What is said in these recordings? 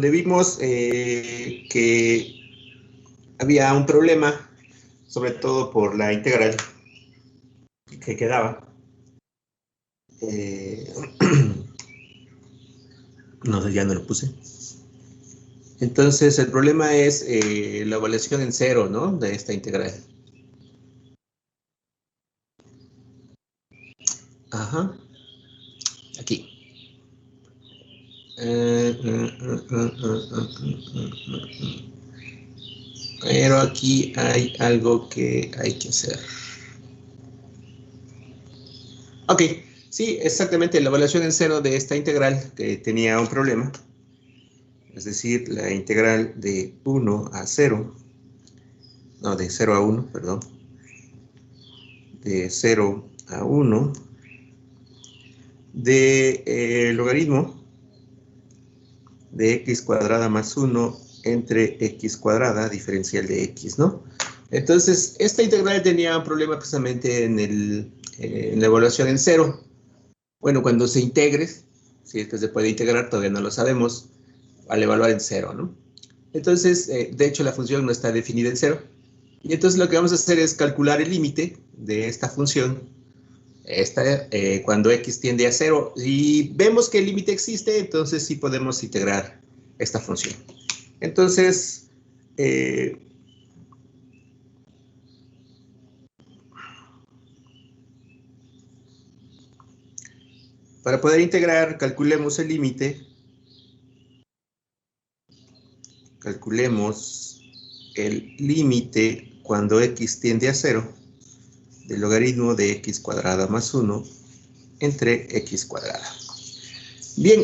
vimos que había un problema, sobre todo por la integral que quedaba. No, ya no lo puse. Entonces, el problema es la evaluación en cero, ¿no? De esta integral. Ajá. Aquí. Pero aquí hay algo que hay que hacer. Ok, sí, exactamente, la evaluación en cero de esta integral que tenía un problema, es decir, la integral de 1 a 0, no, de 0 a 1, perdón, de 0 a 1, de logaritmo de x cuadrada más 1 entre x cuadrada diferencial de x, ¿no? Entonces, esta integral tenía un problema precisamente en la evaluación en cero. Bueno, cuando se integre, si es que se puede integrar, todavía no lo sabemos, al evaluar en cero, ¿no? Entonces, de hecho, la función no está definida en cero. Y entonces lo que vamos a hacer es calcular el límite de esta función cuando x tiende a cero. Y vemos que el límite existe, entonces sí podemos integrar esta función. Entonces, para poder integrar, calculemos el límite. Calculemos el límite cuando x tiende a 0 del logaritmo de x cuadrada más 1 entre x cuadrada. Bien,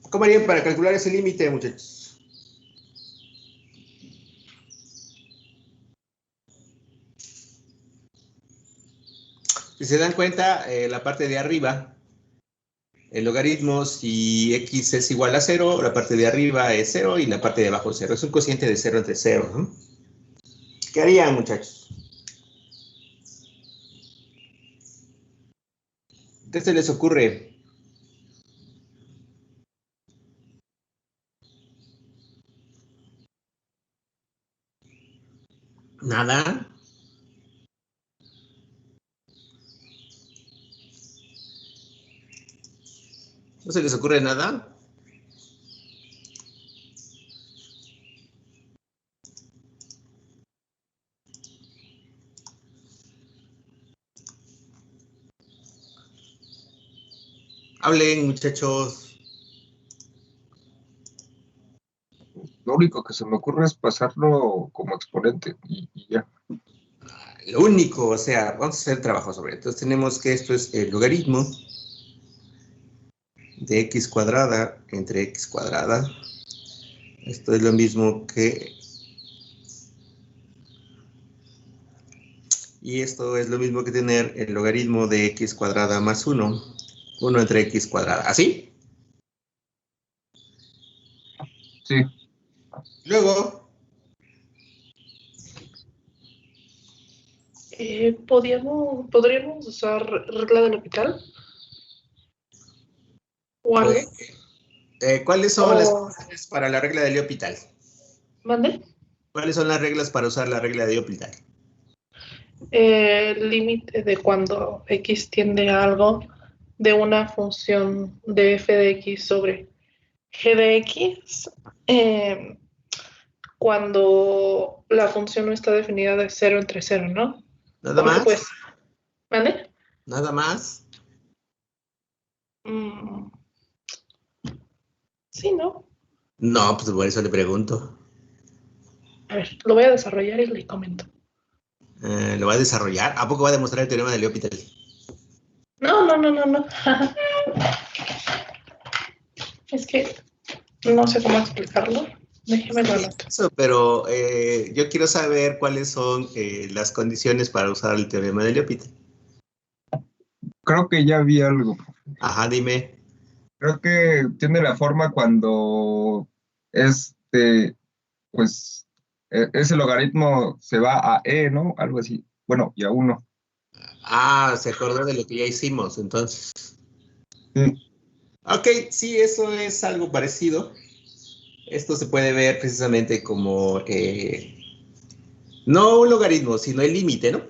¿cómo harían para calcular ese límite, muchachos? Si se dan cuenta, la parte de arriba, el logaritmo, si x es igual a 0, la parte de arriba es 0 y la parte de abajo es 0. Es un cociente de 0 entre 0, ¿no? ¿Qué harían, muchachos? ¿Qué se les ocurre? ¿Nada? ¿No se les ocurre nada? Hablen, muchachos. Lo único que se me ocurre es pasarlo como exponente y ya. Lo único, o sea, vamos a hacer trabajo sobre esto. Entonces tenemos que esto es el logaritmo de x cuadrada entre x cuadrada. Esto es lo mismo que... Y esto es lo mismo que tener el logaritmo de x cuadrada más 1. 1 entre x cuadrada. ¿Así? Sí. Luego... ¿Podríamos usar regla del hospital? ¿O algo? ¿Cuáles son las reglas para la regla de L'Hopital? ¿Mande? ¿Cuáles son las reglas para usar la regla de L'Hopital? El límite de cuando x tiende a algo de una función de f de x sobre g de x cuando la función no está definida de 0 entre 0, ¿no? ¿Nada Porque más? pues, ¿mande? ¿Nada más? Sí, ¿no? No, pues por eso le pregunto. A ver, lo voy a desarrollar y le comento. ¿Lo va a desarrollar? ¿A poco va a demostrar el teorema de L'Hopital? No. Es que no sé cómo explicarlo. Déjeme lo anoto. Eso, pero yo quiero saber cuáles son las condiciones para usar el teorema de L'Hopital. Creo que ya vi algo. Ajá, dime. Creo que tiene la forma cuando pues, ese logaritmo se va a e, ¿no? Algo así. Bueno, y a 1. Ah, se acordó de lo que ya hicimos, entonces. Sí. Ok, sí, eso es algo parecido. Esto se puede ver precisamente como, no un logaritmo, sino el límite, ¿no?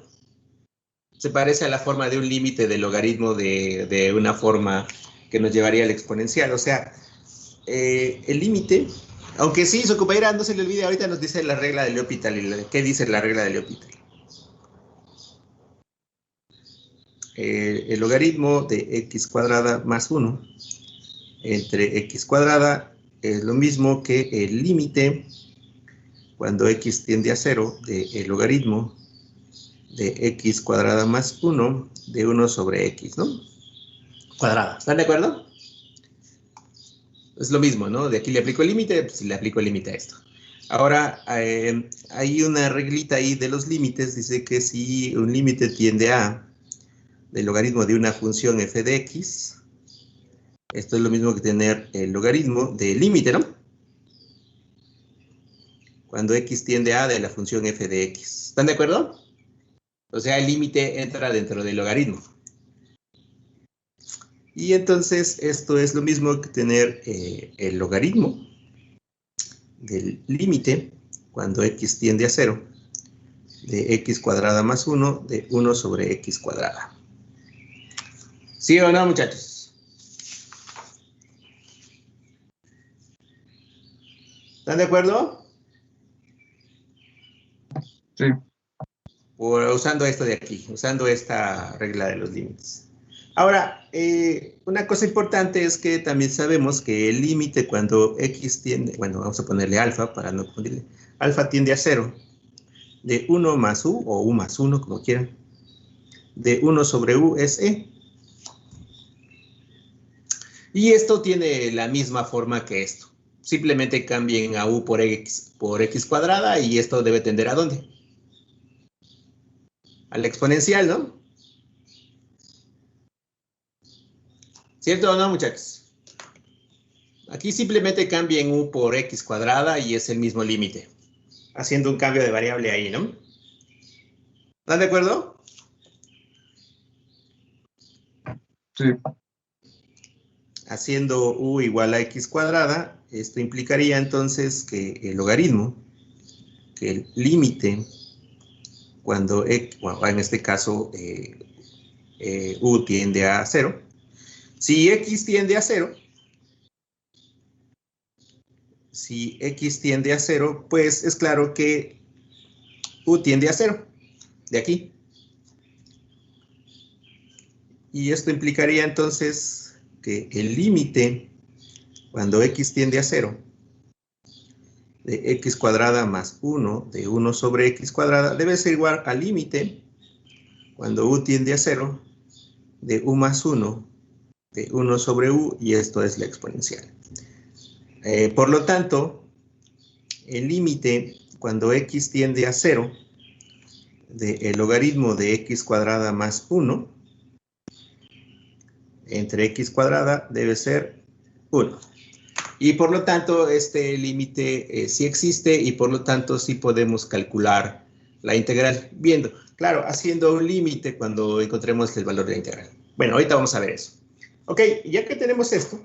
Se parece a la forma de un límite del logaritmo de una forma que nos llevaría al exponencial. O sea, el límite, aunque sí, su compañera no se le olvide, ahorita nos dice la regla de L'Hopital. ¿Qué dice la regla de L'Hopital? El logaritmo de x cuadrada más 1 entre x cuadrada es lo mismo que el límite cuando x tiende a 0 del logaritmo de x cuadrada más 1 de 1 sobre x, ¿no? Cuadrada. ¿Están de acuerdo? Es lo mismo, ¿no? De aquí le aplico el límite, pues le aplico el límite a esto. Ahora, hay una reglita ahí de los límites, dice que si un límite tiende a del logaritmo de una función f de x, esto es lo mismo que tener el logaritmo del límite, ¿no? Cuando x tiende a de la función f de x. ¿Están de acuerdo? O sea, el límite entra dentro del logaritmo. Y entonces esto es lo mismo que tener el logaritmo del límite cuando x tiende a 0 de x cuadrada más 1 de 1 sobre x cuadrada. ¿Sí o no, muchachos? ¿Están de acuerdo? Sí, Usando esto de aquí, usando esta regla de los límites. Ahora, una cosa importante es que también sabemos que el límite cuando x tiende, bueno, vamos a ponerle alfa para no confundirle, alfa tiende a 0, de 1 más u, o u más 1, como quieran, de 1 sobre u es e. Y esto tiene la misma forma que esto. Simplemente cambien a u por x cuadrada y esto debe tender ¿a dónde? Al exponencial, ¿no? ¿Cierto o no, muchachos? Aquí simplemente cambien u por x cuadrada y es el mismo límite. Haciendo un cambio de variable ahí, ¿no? ¿Están de acuerdo? sí, Haciendo u igual a x cuadrada, esto implicaría entonces que el logaritmo, que el límite, cuando, bueno, en este caso, u tiende a 0, si x tiende a 0, si x tiende a 0, pues es claro que u tiende a 0, de aquí. Y esto implicaría entonces que el límite, cuando x tiende a 0, de x cuadrada más 1 de 1 sobre x cuadrada, debe ser igual al límite, cuando u tiende a 0, de u más 1 de 1 sobre u, y esto es la exponencial. Por lo tanto, el límite, cuando x tiende a 0, del logaritmo de x cuadrada más 1 entre x cuadrada debe ser 1. Y por lo tanto, este límite sí existe y por lo tanto sí podemos calcular la integral viendo, claro, haciendo un límite cuando encontremos el valor de la integral. Bueno, ahorita vamos a ver eso. Ok, ya que tenemos esto,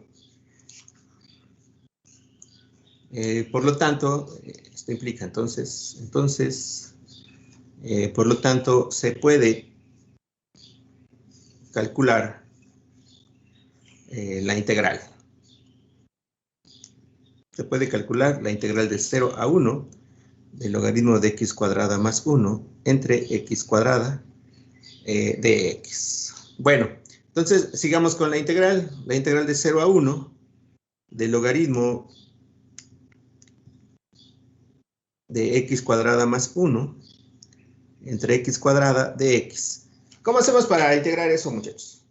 por lo tanto, esto implica entonces, por lo tanto, se puede calcular la integral. Se puede calcular la integral de 0 a 1 del logaritmo de x cuadrada más 1 entre x cuadrada de x. Bueno, entonces sigamos con la integral de 0 a 1 del logaritmo de x cuadrada más 1 entre x cuadrada de x. ¿Cómo hacemos para integrar eso, muchachos?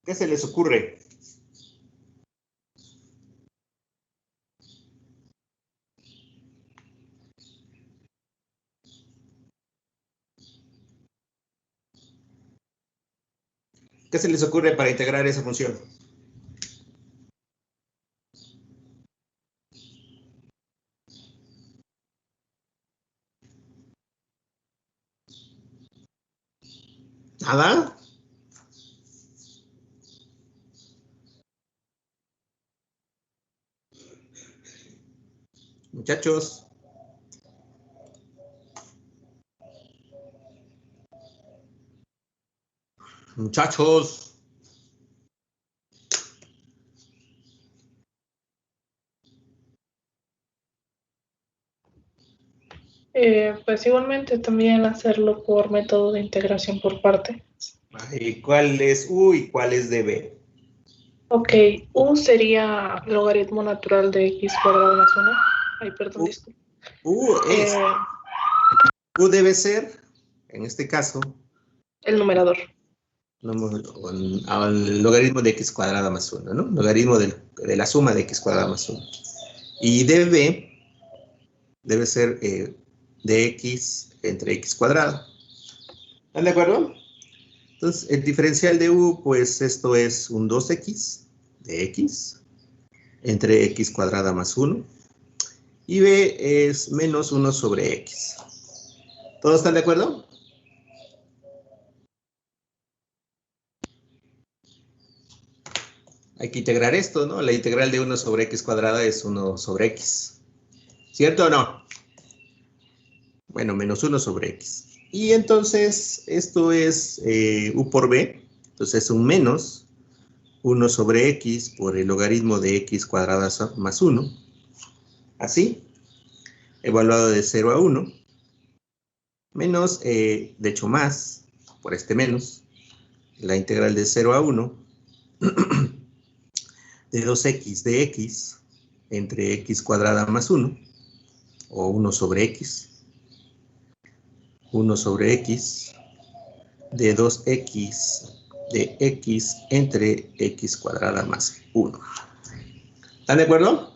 ¿Qué se les ocurre? ¿Qué se les ocurre para integrar esa función? ¿Nada? Muchachos. Muchachos. Pues igualmente también hacerlo por método de integración por parte. ¿Cuál es U y cuál es de B? Ok, U sería logaritmo natural de x cuadrado más 1. Ay, perdón, disculpe. U debe ser, en este caso, El numerador. Al logaritmo de x cuadrada más 1, ¿no? Logaritmo de la suma de x cuadrada más 1. Y db debe ser dx entre x cuadrado. ¿Están de acuerdo? Entonces, el diferencial de u, pues esto es un 2x de x entre x cuadrada más 1. Y b es menos 1 sobre x. ¿Todos están de acuerdo? Hay que integrar esto, ¿no? La integral de 1 sobre x cuadrada es 1 sobre x. ¿Cierto o no? Bueno, menos 1 sobre x. Y entonces, esto es u por b. Entonces, es un menos 1 sobre x por el logaritmo de x cuadrada más 1. Así. Evaluado de 0 a 1. Menos, de hecho, más, por este menos, la integral de 0 a 1 de 2x de x entre x cuadrada más 1, o 1 sobre x. 1 sobre x de 2x de x entre x cuadrada más 1. ¿Están de acuerdo?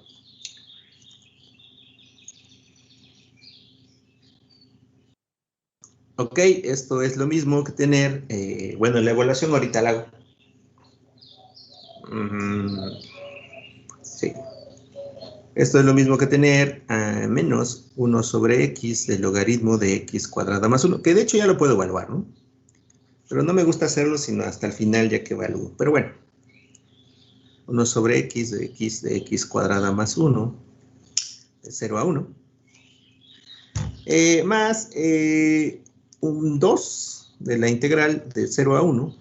Ok, esto es lo mismo que tener, bueno, la evaluación ahorita la hago. Sí. Esto es lo mismo que tener menos 1 sobre x del logaritmo de x cuadrada más 1, que de hecho ya lo puedo evaluar, ¿no? Pero no me gusta hacerlo sino hasta el final ya que evalúo. Pero bueno, 1 sobre x de x cuadrada más 1, de 0 a 1, más un 2 de la integral de 0 a 1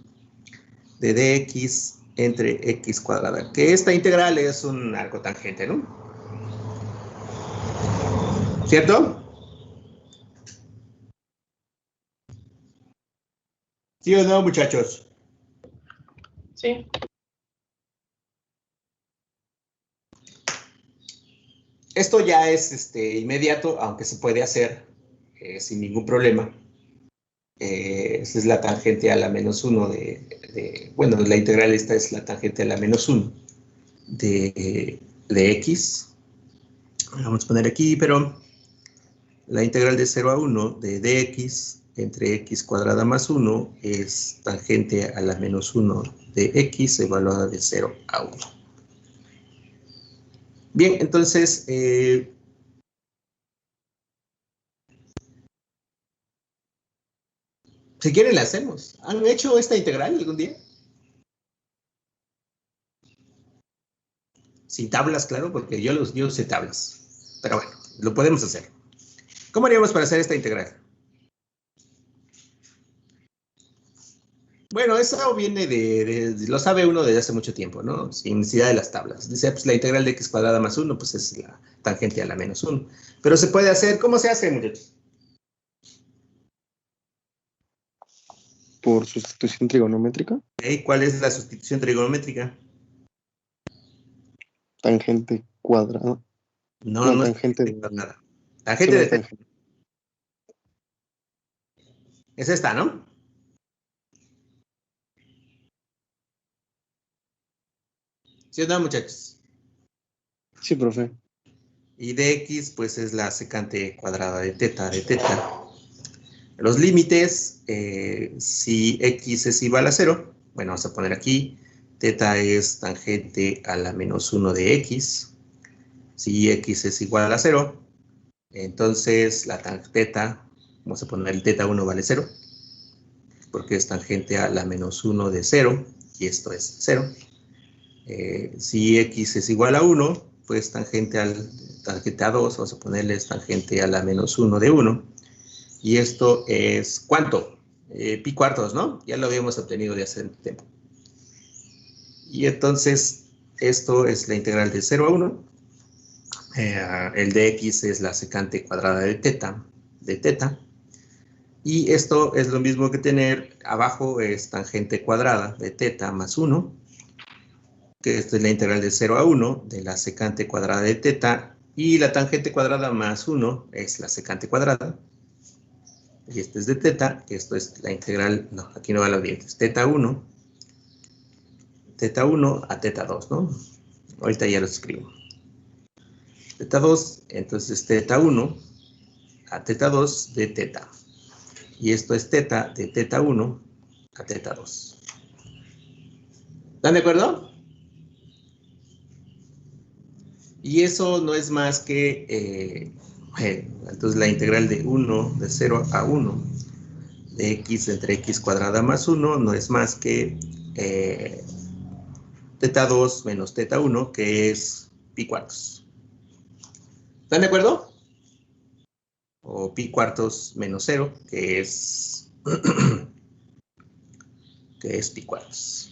de dx entre x cuadrada, que esta integral es un arco tangente, ¿no? ¿Cierto? ¿Sí o no, muchachos? Sí. Esto ya es inmediato, aunque se puede hacer sin ningún problema. Esta es la tangente a la menos 1 bueno, la integral esta es la tangente a la menos 1 de x. Vamos a poner aquí, pero la integral de 0 a 1 de dx entre x cuadrada más 1 es tangente a la menos 1 de x evaluada de 0 a 1. Bien, entonces, si quieren la hacemos. ¿Han hecho esta integral algún día? Sin tablas, claro, porque yo usé tablas. Pero bueno, lo podemos hacer. ¿Cómo haríamos para hacer esta integral? Bueno, eso viene lo sabe uno desde hace mucho tiempo, ¿no? Sin necesidad de las tablas. Dice, pues la integral de x cuadrada más 1, pues es la tangente a la menos 1. Pero se puede hacer, ¿cómo se hace, muchachos? Por sustitución trigonométrica. ¿Cuál es la sustitución trigonométrica? Tangente cuadrada. No, no es tangente de cuadrada. Tangente de θ. Es esta, ¿no? ¿Sí o no, muchachos? Sí, profe. Y dx, pues es la secante cuadrada de θ, Los límites, si x es igual a 0, bueno, vamos a poner aquí, θ es tangente a la menos 1 de x. Si x es igual a 0, entonces la θ, vamos a poner el θ1 vale 0, porque es tangente a la menos 1 de 0, y esto es 0. Si x es igual a 1, pues tangente al tangente a 2, vamos a ponerle tangente a la menos 1 de 1. Y esto es, ¿cuánto? Pi cuartos, ¿no? Ya lo habíamos obtenido de hace tiempo. Y entonces, esto es la integral de 0 a 1. El de x es la secante cuadrada de teta. Y esto es lo mismo que tener, abajo es tangente cuadrada de teta más 1. Que esto es la integral de 0 a 1 de la secante cuadrada de teta. Y la tangente cuadrada más 1 es la secante cuadrada. Y esto es de teta, que esto es la integral, no, aquí no va los dientes, teta 1 a teta 2, ¿no? Ahorita ya lo escribo. Teta 2, entonces teta 1 a teta 2 de teta. Y esto es teta de teta 1 a teta 2. ¿Están de acuerdo? Y eso no es más que, entonces la integral de 1, de 0 a 1, de x entre x cuadrada más 1, no es más que teta 2 menos teta 1, que es pi cuartos. ¿Están de acuerdo? O pi cuartos menos 0, que es, pi cuartos.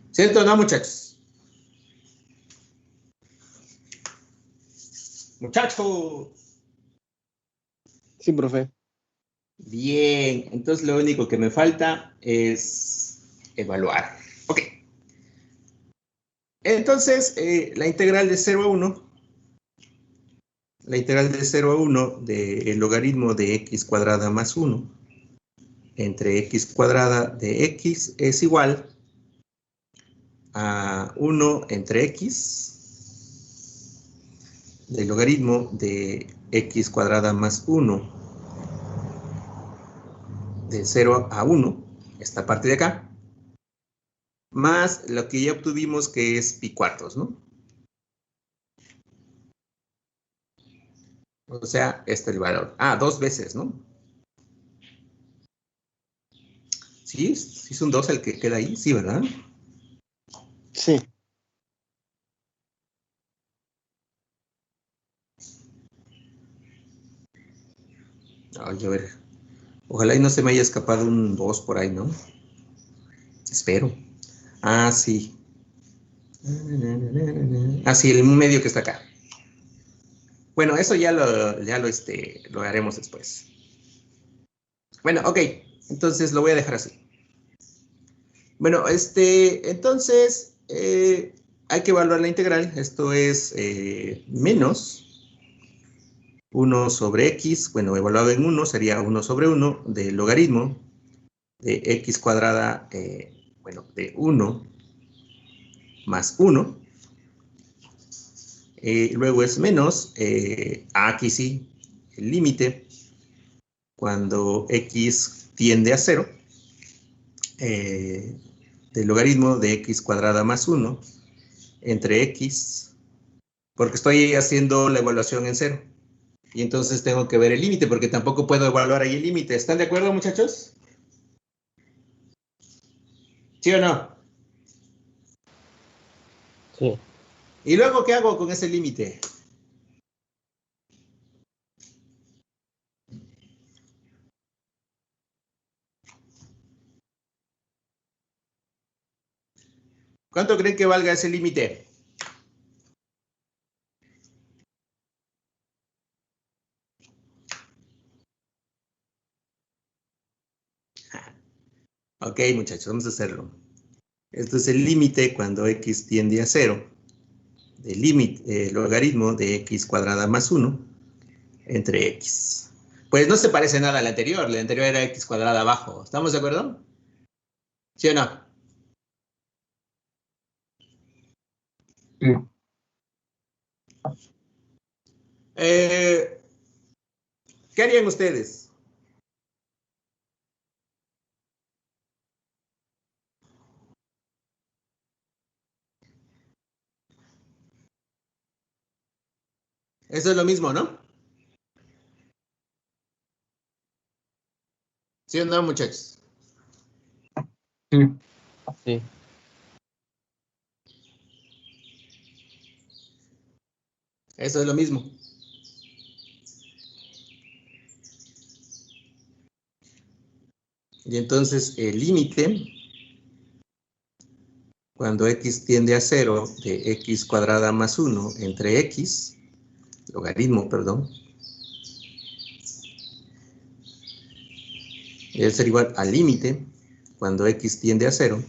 ¿Cierto o no, muchachos? ¡Muchachos! Sí, profe. Bien, entonces lo único que me falta es evaluar. Ok. Entonces, la integral de 0 a 1, la integral de 0 a 1 del logaritmo de x cuadrada más 1 entre x cuadrada de x es igual a 1 entre x del logaritmo de x cuadrada más 1 de 0 a 1, esta parte de acá, más lo que ya obtuvimos que es pi cuartos, ¿no? O sea, este es el valor. Ah, 2 veces, ¿no? ¿Sí? ¿Sí es un 2 el que queda ahí? Sí, ¿verdad? Sí. Ay, a ver. Ojalá y no se me haya escapado un 2 por ahí, ¿no? Espero. Ah, sí. Ah, sí, el medio que está acá. Bueno, eso ya lo haremos después. Bueno, ok. Entonces lo voy a dejar así. Bueno, entonces hay que evaluar la integral. Esto es menos 1 sobre x. Bueno, evaluado en 1 sería 1 sobre 1 del logaritmo de x cuadrada, bueno, de 1 más 1. Luego es menos, aquí sí, el límite, cuando x tiende a 0, del logaritmo de x cuadrada más 1 entre x, porque estoy haciendo la evaluación en 0. Y entonces tengo que ver el límite, porque tampoco puedo evaluar ahí el límite. ¿Están de acuerdo, muchachos? ¿Sí o no? Sí. ¿Y luego qué hago con ese límite? ¿Cuánto creen que valga ese límite? Ok, muchachos, vamos a hacerlo. Esto es el límite cuando x tiende a 0, del límite, logaritmo de x cuadrada más 1 entre x. Pues no se parece nada a la anterior era x cuadrada abajo. ¿Estamos de acuerdo? ¿Sí o no? Sí. ¿Qué harían ustedes? Eso es lo mismo, ¿no? ¿Sí o no, muchachos? Sí. Eso es lo mismo. Y entonces el límite, cuando x tiende a 0, de x cuadrada más 1 entre x, logaritmo, perdón, debe ser igual al límite, cuando x tiende a 0,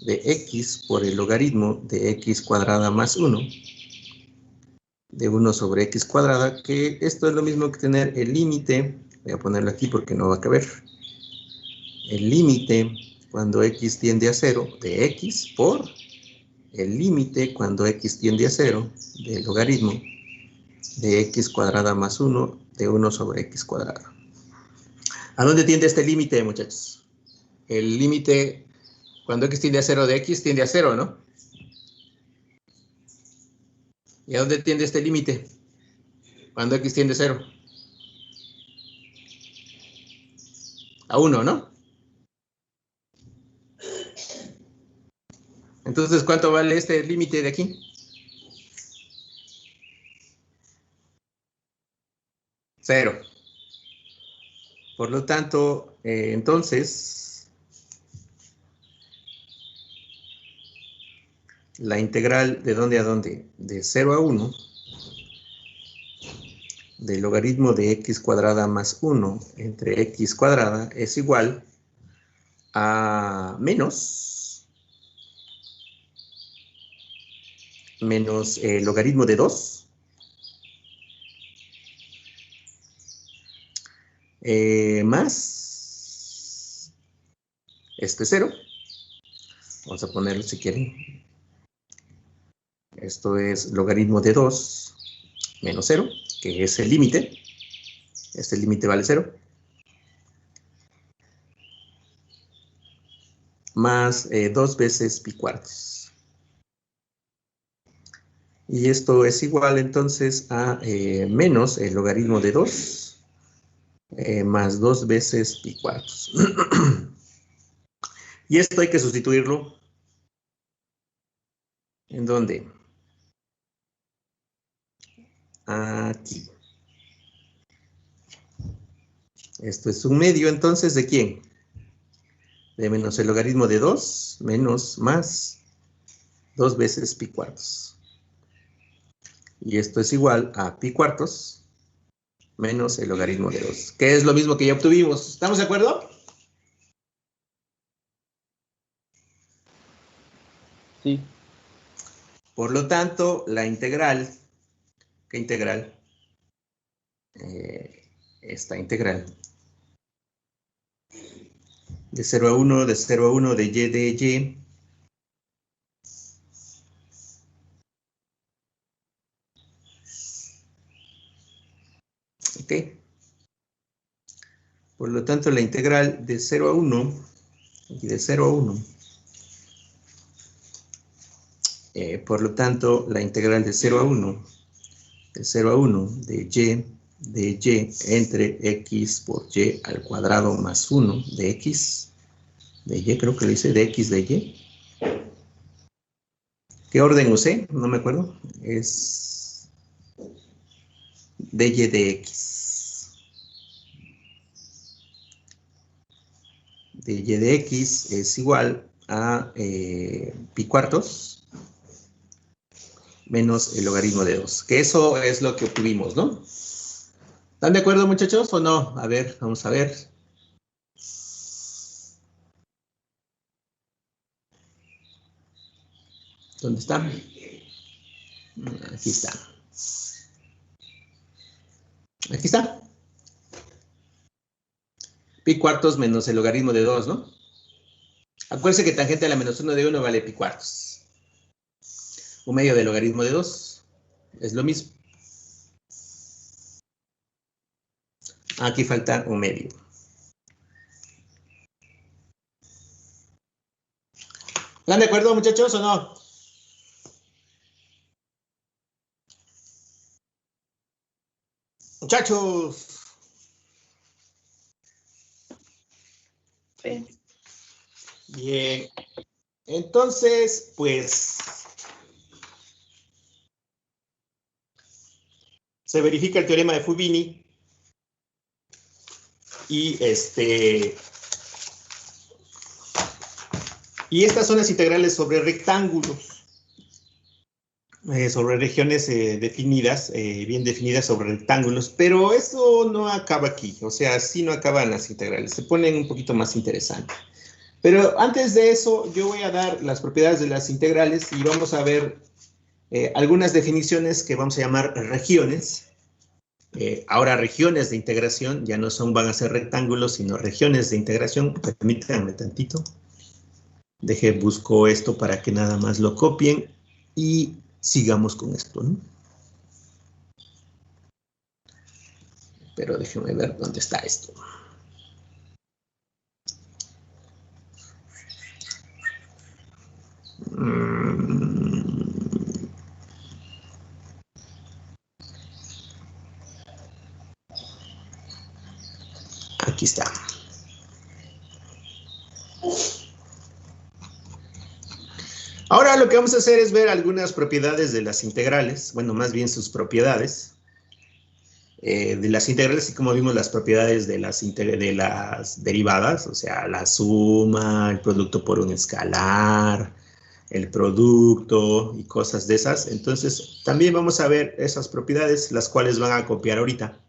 de x por el logaritmo de x cuadrada más 1, de 1 sobre x cuadrada, que esto es lo mismo que tener el límite, voy a ponerlo aquí porque no va a caber, el límite cuando x tiende a 0 de x por el límite cuando x tiende a 0 del logaritmo de x cuadrada más 1 de 1 sobre x cuadrada. ¿A dónde tiende este límite, muchachos? El límite cuando x tiende a 0 de x tiende a 0, ¿no? ¿Y a dónde tiende este límite? Cuando x tiende a 0. A 1, ¿no? Entonces, ¿cuánto vale este límite de aquí? 0. Por lo tanto, entonces, la integral ¿de dónde a dónde? De 0 a 1, del logaritmo de x cuadrada más 1 entre x cuadrada es igual a menos el logaritmo de 2 más este 0. Vamos a ponerlo si quieren. Esto es logaritmo de 2 menos 0, que es el límite. Este límite vale 0. Más 2 veces pi cuartos. Y esto es igual entonces a menos el logaritmo de 2 más 2 veces pi cuartos. Y esto hay que sustituirlo. ¿En dónde? Aquí. Esto es un medio, entonces, ¿de quién? De menos el logaritmo de 2 menos más 2 veces pi cuartos. Y esto es igual a pi cuartos menos el logaritmo de 2, que es lo mismo que ya obtuvimos. ¿Estamos de acuerdo? Sí. Por lo tanto, la integral, ¿qué integral? Esta integral de 0 a 1, de 0 a 1 de y de y, ok. Por lo tanto, la integral de 0 a 1 y de 0 a 1, por lo tanto, la integral de 0 a 1, de 0 a 1 de y entre x por y al cuadrado más 1 de x, de y, creo que lo hice, de x de y. ¿Qué orden usé? No me acuerdo. Es de y de x. De y de x es igual a pi cuartos menos el logaritmo de 2. Que eso es lo que obtuvimos, ¿no? ¿Están de acuerdo, muchachos, o no? A ver, vamos a ver. ¿Dónde está? Aquí está. Aquí está. Pi cuartos menos el logaritmo de 2, ¿no? Acuérdense que tangente a la menos 1 de 1 vale pi cuartos. Un medio del logaritmo de 2 es lo mismo. Aquí falta un medio. ¿Están de acuerdo, muchachos, o no? Muchachos. Sí. Bien. Entonces, pues, se verifica el teorema de Fubini y estas son las integrales sobre rectángulos, sobre regiones definidas, bien definidas sobre rectángulos, pero eso no acaba aquí, o sea, sí no acaban las integrales, se ponen un poquito más interesantes. Pero antes de eso, yo voy a dar las propiedades de las integrales y vamos a ver algunas definiciones que vamos a llamar regiones. Ahora regiones de integración ya no van a ser rectángulos, sino regiones de integración. Permítanme tantito. Busco esto para que nada más lo copien y sigamos con esto, ¿no? Pero déjenme ver dónde está esto. Aquí está. Ahora lo que vamos a hacer es ver algunas propiedades de las integrales, bueno, más bien sus propiedades de las integrales, y como vimos las propiedades de las derivadas, o sea, la suma, el producto por un escalar, el producto y cosas de esas. Entonces, también vamos a ver esas propiedades, las cuales van a copiar ahorita.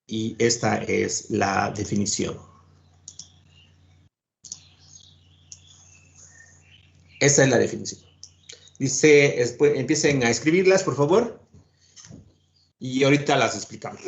Y esta es la definición. Esa es la definición. Dice, empiecen a escribirlas, por favor. Y ahorita las explicamos.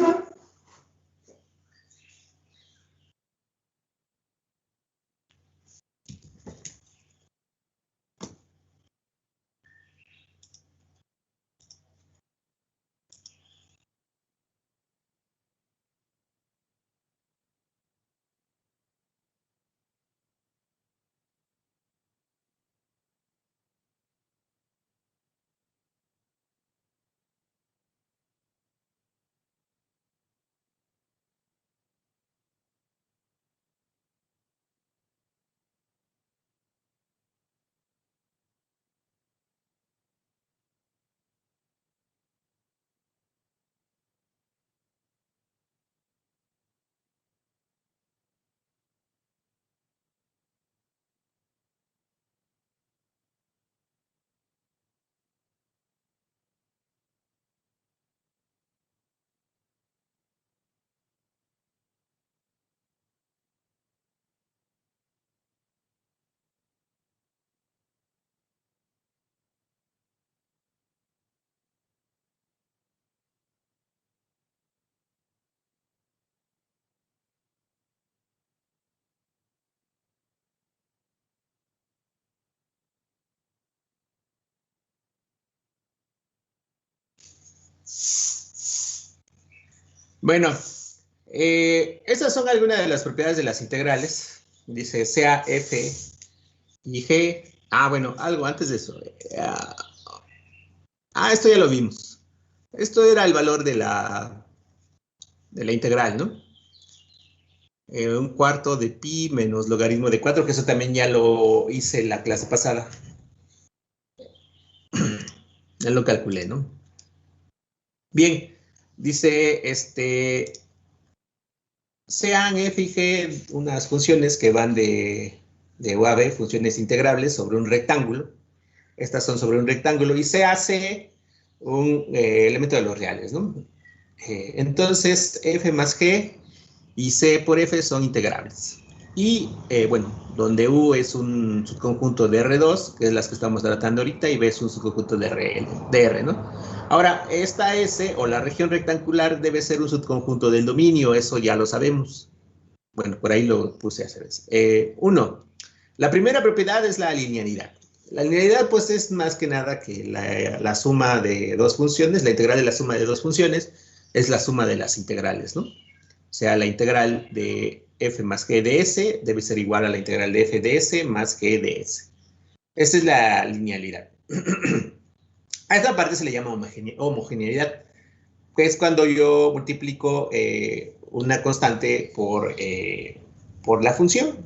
Bueno, estas son algunas de las propiedades de las integrales. Dice sea f y g. Bueno, algo antes de eso. Esto ya lo vimos. Esto era el valor de la integral, ¿no? Un cuarto de pi menos logaritmo de 4, que eso también ya lo hice en la clase pasada. Ya lo calculé, ¿no? Bien, dice, sean f y g unas funciones que van de u a b, funciones integrables sobre un rectángulo. Estas son sobre un rectángulo y se hace un elemento de los reales, ¿no? Entonces, f más g y c por f son integrables. Y, bueno, donde u es un subconjunto de R2, que es las que estamos tratando ahorita, y b es un subconjunto de R, ¿no? Ahora, esta S, o la región rectangular, debe ser un subconjunto del dominio, eso ya lo sabemos. Bueno, por ahí lo puse a hacer eso. Uno, la primera propiedad es la linealidad. La linealidad, pues, es más que nada que la suma de dos funciones, la integral de la suma de dos funciones, es la suma de las integrales, ¿no? O sea, la integral de f más g de s debe ser igual a la integral de f de s más g de s. Esta es la linealidad. A esta parte se le llama homogeneidad, que es cuando yo multiplico una constante por la función.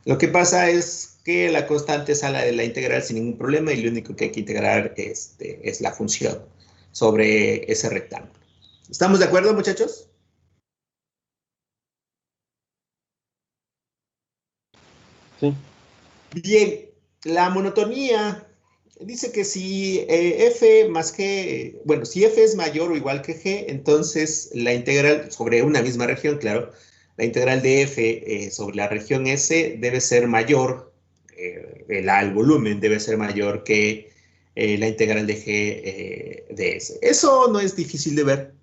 Lo que pasa es que la constante sale de la integral sin ningún problema y lo único que hay que integrar es la función sobre ese rectángulo. ¿Estamos de acuerdo, muchachos? Sí. Bien, la monotonía dice que si f más g, bueno, si f es mayor o igual que g, entonces la integral sobre una misma región, claro, la integral de f sobre la región S debe ser mayor, el A, el volumen, debe ser mayor que la integral de g de S. Eso no es difícil de ver.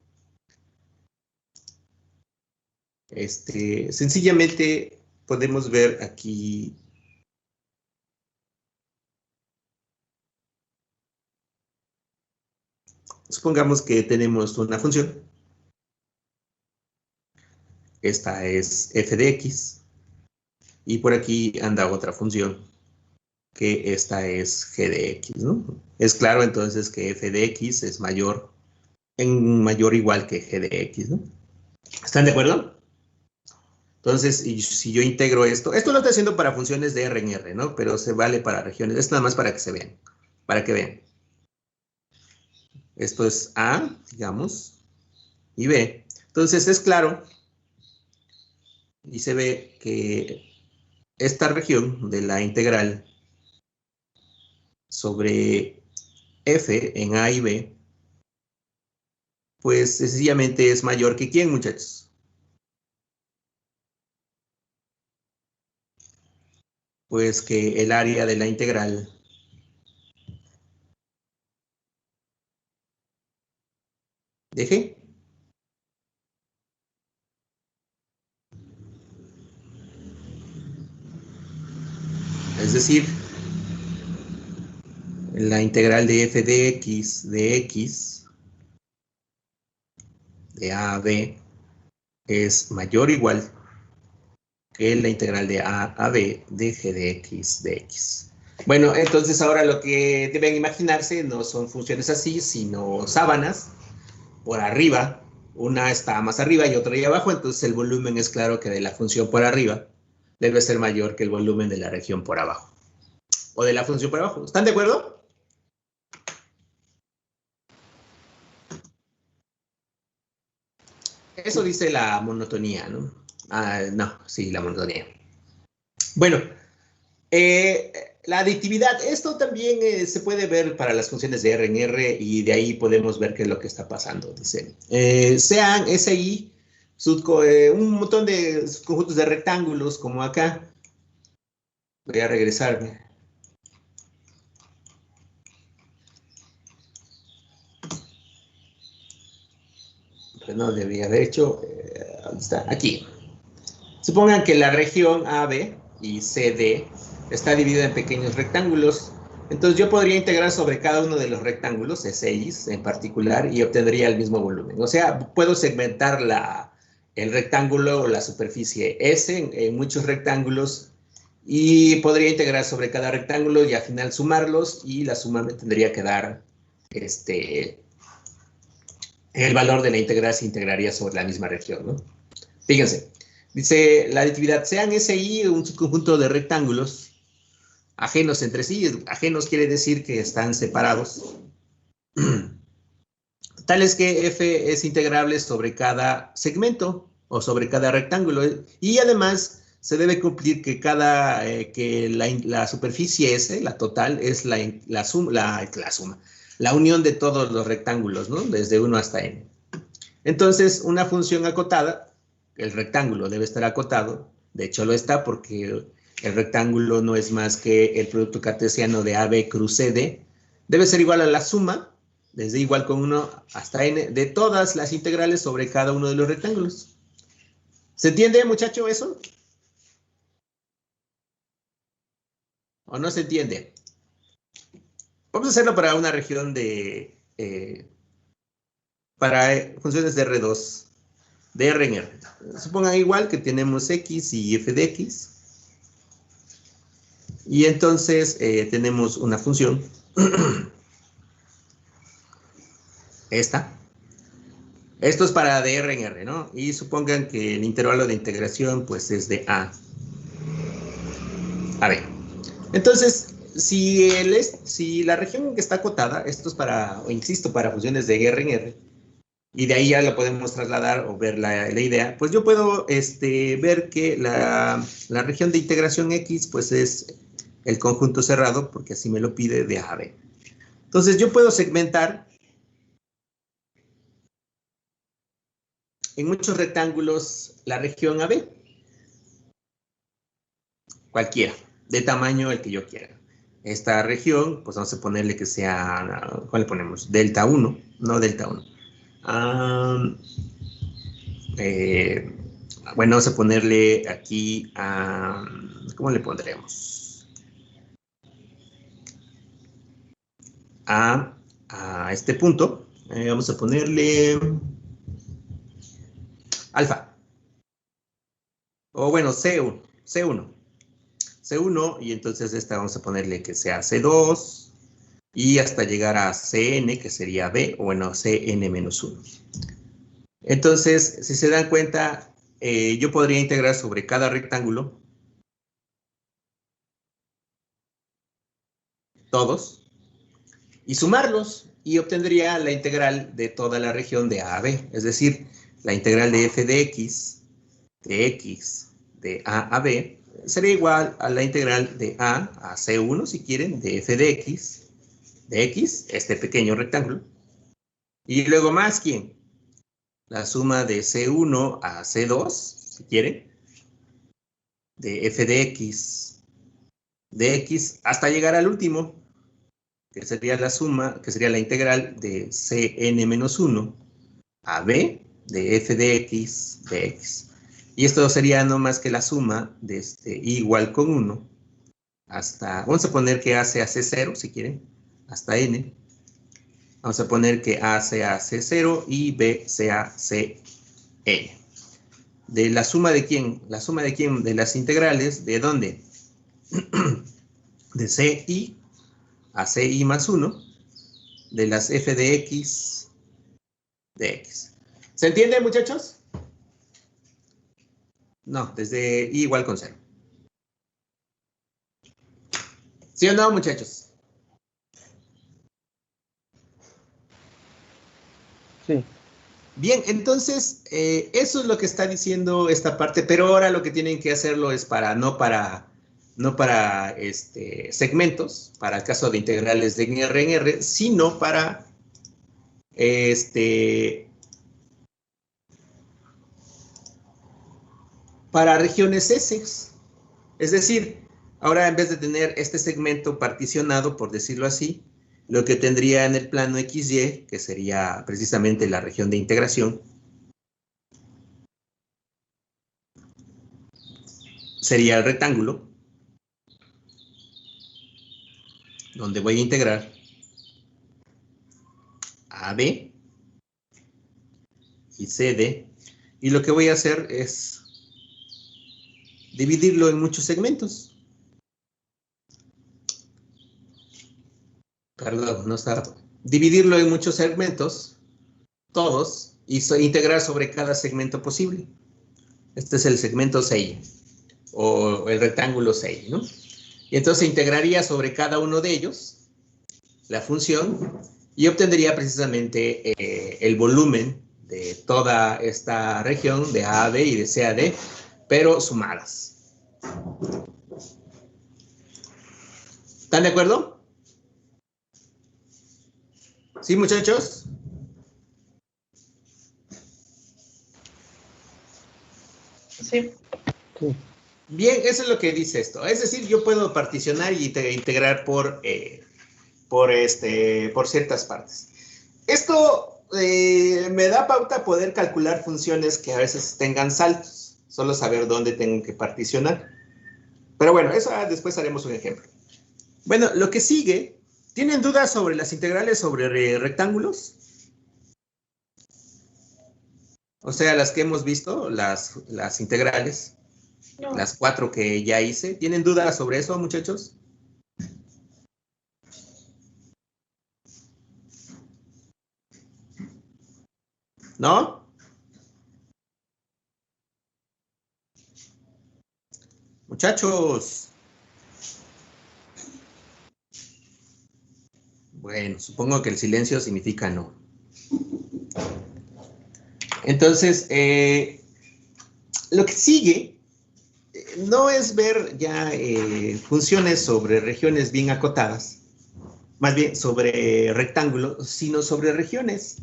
Sencillamente podemos ver aquí. Supongamos que tenemos una función. Esta es f de x. Y por aquí anda otra función, que esta es g de x, ¿no? Es claro entonces que f de x es mayor o igual que g de x, ¿no? ¿Están de acuerdo? Entonces, si yo integro esto lo estoy haciendo para funciones de R en R, ¿no? Pero se vale para regiones. Es nada más para que se vean, para que vean. Esto es A, digamos, y B. Entonces es claro y se ve que esta región de la integral sobre f en A y B, pues sencillamente es mayor que ¿quién, muchachos? Pues que el área de la integral de G. Es decir, la integral de f de x de A a B es mayor o igual que la integral de A a B de g de x. Bueno, entonces ahora lo que deben imaginarse no son funciones así, sino sábanas por arriba. Una está más arriba y otra ahí abajo, entonces el volumen es claro que de la función por arriba debe ser mayor que el volumen de la región por abajo. O de la función por abajo. ¿Están de acuerdo? Eso dice la monotonía, ¿no? No, sí, la monotonía. Bueno, la aditividad, esto también se puede ver para las funciones de R en R y de ahí podemos ver qué es lo que está pasando. Dice, sean SI, un montón de conjuntos de rectángulos como acá. Voy a regresarme. Pues no debía haber hecho, ¿dónde está? Aquí. Supongan que la región AB y CD está dividida en pequeños rectángulos. Entonces yo podría integrar sobre cada uno de los rectángulos, SIs en particular, y obtendría el mismo volumen. O sea, puedo segmentar el rectángulo o la superficie S en muchos rectángulos y podría integrar sobre cada rectángulo y al final sumarlos y la suma me tendría que dar el valor de la integral se integraría sobre la misma región, ¿no? Fíjense. Dice, la aditividad, sean SI un subconjunto de rectángulos ajenos entre sí. Ajenos quiere decir que están separados. Tal es que F es integrable sobre cada segmento o sobre cada rectángulo. Y además se debe cumplir que la superficie S, la total, es la unión de todos los rectángulos, ¿no? Desde 1 hasta n. Entonces, una función acotada, el rectángulo debe estar acotado, de hecho lo está porque el rectángulo no es más que el producto cartesiano de AB cruz CD, debe ser igual a la suma, desde igual con 1 hasta n, de todas las integrales sobre cada uno de los rectángulos. ¿Se entiende, muchacho, eso? ¿O no se entiende? Vamos a hacerlo para una región para funciones de R2. De R en R. Supongan igual que tenemos X y F de X. Y entonces tenemos una función. Esta. Esto es para de R en R, ¿no? Y supongan que el intervalo de integración pues es de A. A ver, entonces, si la región que está acotada, esto es para, insisto, para funciones de R en R, y de ahí ya la podemos trasladar o ver la idea, pues yo puedo ver que la región de integración X, pues es el conjunto cerrado, porque así me lo pide de A a B. Entonces yo puedo segmentar en muchos rectángulos la región AB, cualquiera, de tamaño el que yo quiera. Esta región, pues vamos a ponerle que sea, ¿cuál le ponemos? Delta 1, no delta 1. Bueno, vamos a ponerle aquí a, ¿cómo le pondremos? A este punto, vamos a ponerle alfa. O bueno, C1, y entonces esta vamos a ponerle que sea C2, y hasta llegar a Cn, que sería B, o bueno, Cn-1. Entonces, si se dan cuenta, yo podría integrar sobre cada rectángulo todos y sumarlos y obtendría la integral de toda la región de A a B, es decir, la integral de f de x de A a B sería igual a la integral de A a C1, si quieren, de f de x, este pequeño rectángulo, y luego más, ¿quién? La suma de C1 a C2, si quieren, de f de x hasta llegar al último, que sería la suma, que sería la integral de Cn-1 a B de f de x. Y esto sería no más que la suma de i igual con 1 hasta, vamos a poner que A sea C0, si quieren, hasta n. Vamos a poner que A sea C0 y B sea Cn. ¿De la suma de quién? La suma de quién, de las integrales, ¿de dónde? De Ci a Ci más 1, de las f de x de x. ¿Se entiende, muchachos? No, desde i igual con 0. ¿Sí o no, muchachos? Sí. Bien, entonces, eso es lo que está diciendo esta parte, pero ahora lo que tienen que hacerlo es no para segmentos, para el caso de integrales de R en R, sino para regiones S. Es decir, ahora en vez de tener este segmento particionado, por decirlo así, lo que tendría en el plano XY, que sería precisamente la región de integración, sería el rectángulo, donde voy a integrar AB y CD, y lo que voy a hacer es dividirlo en muchos segmentos. Perdón, no está. Dividirlo en muchos segmentos, todos, y integrar sobre cada segmento posible. Este es el segmento 6, o el rectángulo 6, ¿no? Y entonces integraría sobre cada uno de ellos la función y obtendría precisamente el volumen de toda esta región de A a B y de C a D, pero sumadas. ¿Están de acuerdo? ¿Sí, muchachos? Sí. Sí. Bien, eso es lo que dice esto. Es decir, yo puedo particionar y integrar por ciertas partes. Esto me da pauta a poder calcular funciones que a veces tengan saltos. Solo saber dónde tengo que particionar. Pero bueno, eso después haremos un ejemplo. Bueno, lo que sigue, ¿tienen dudas sobre las integrales sobre rectángulos? O sea, las que hemos visto, las integrales, No. las 4 que ya hice. ¿Tienen dudas sobre eso, muchachos? ¿No? Muchachos. Bueno, supongo que el silencio significa no. Entonces, lo que sigue no es ver ya funciones sobre regiones bien acotadas, más bien sobre rectángulos, sino sobre regiones.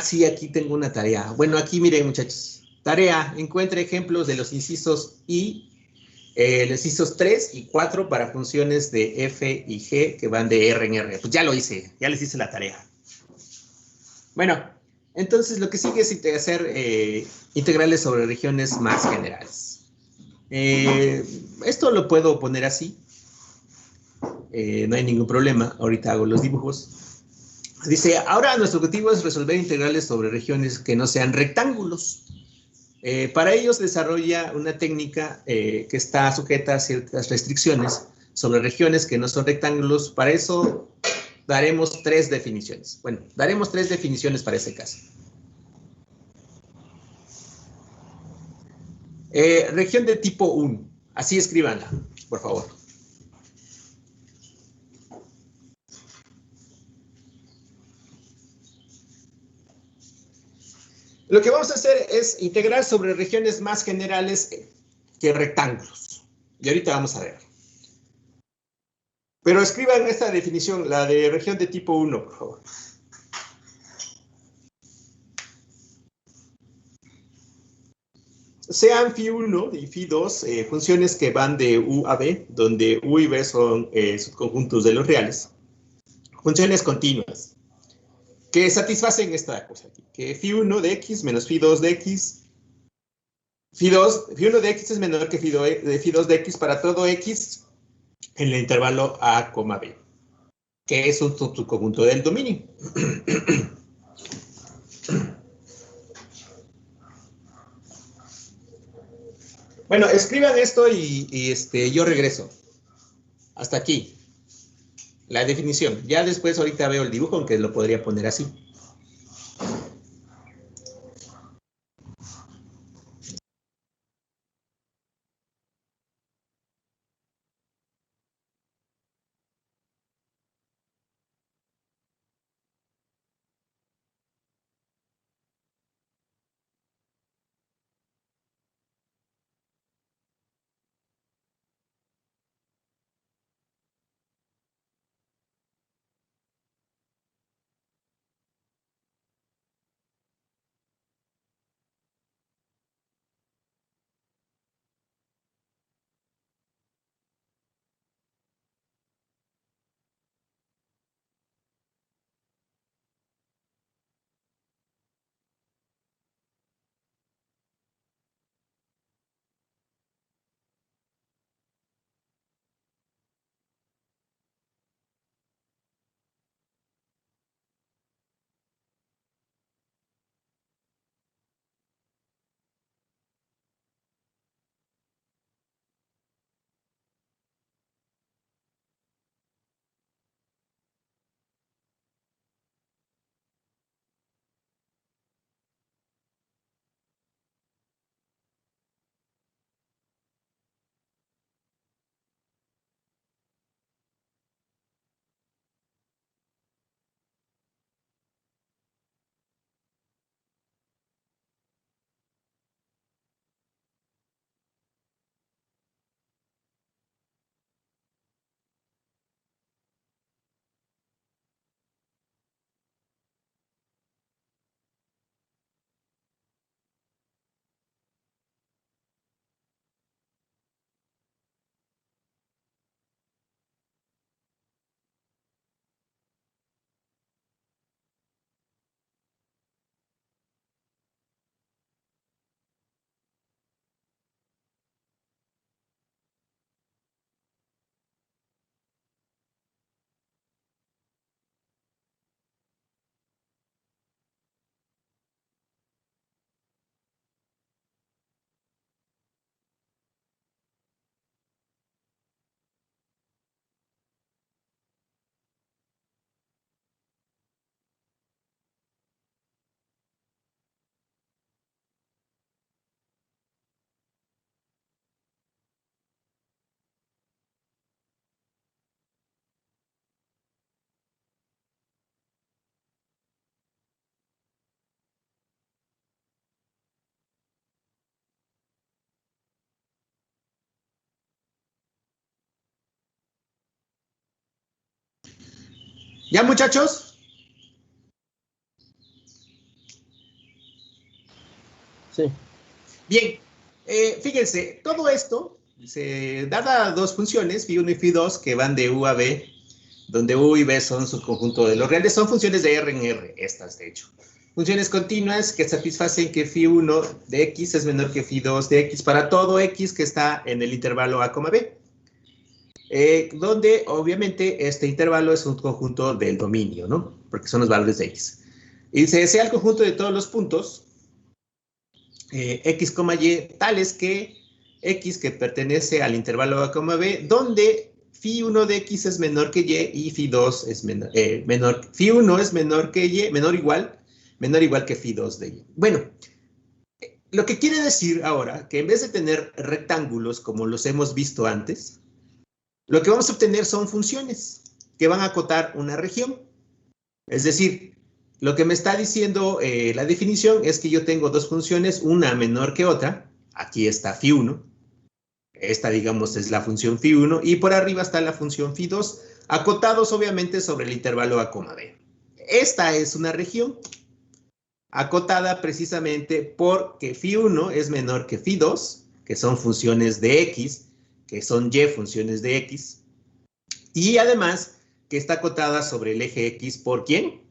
Sí, aquí tengo una tarea. Bueno, aquí miren, muchachos. Tarea, encuentre ejemplos de los incisos los incisos 3 y 4 para funciones de f y g que van de R en R. Pues ya lo hice, ya les hice la tarea. Bueno, entonces lo que sigue es hacer integrales sobre regiones más generales. Esto lo puedo poner así. No hay ningún problema. Ahorita hago los dibujos. Dice, ahora nuestro objetivo es resolver integrales sobre regiones que no sean rectángulos. Para ello se desarrolla una técnica que está sujeta a ciertas restricciones sobre regiones que no son rectángulos. Para eso daremos 3 definiciones. Bueno, daremos 3 definiciones para ese caso. Región de tipo 1. Así escríbanla, por favor. Lo que vamos a hacer es integrar sobre regiones más generales que rectángulos. Y ahorita vamos a ver. Pero escriban esta definición, la de región de tipo 1, por favor. Sean φ1 y φ2 funciones que van de U a B, donde U y B son subconjuntos de los reales. Funciones continuas que satisfacen esta cosa aquí, que φ1 de x menos φ2 de x, φ1 de x es menor que φ2 de x para todo x en el intervalo A, B, que es un subconjunto del dominio. Bueno, escriban esto y yo regreso. Hasta aquí. La definición. Ya después ahorita veo el dibujo, aunque lo podría poner así. ¿Ya, muchachos? Sí. Bien, fíjense, todo esto se da dos funciones, phi1 y phi2, que van de U a B, donde U y B son su conjunto de los reales, son funciones de R en R, estas de hecho. Funciones continuas que satisfacen que phi1 de X es menor que phi2 de X para todo X que está en el intervalo A, B. Donde obviamente este intervalo es un conjunto del dominio, ¿no? Porque son los valores de X. Y se desea el conjunto de todos los puntos X, Y, tales que X que pertenece al intervalo A, B, donde phi1 de X es menor que Y y phi2 es menor, phi1 es menor que Y, menor igual que phi2 de Y. Bueno, lo que quiere decir ahora que en vez de tener rectángulos como los hemos visto antes, lo que vamos a obtener son funciones que van a acotar una región. Es decir, lo que me está diciendo la definición es que yo tengo dos funciones, una menor que otra. Aquí está phi1. Esta, digamos, es la función phi1. Y por arriba está la función phi2, acotados obviamente sobre el intervalo A, B. Esta es una región acotada precisamente porque phi1 es menor que phi2, que son funciones de X, que son Y funciones de X. Y además que está acotada sobre el eje X por ¿quién?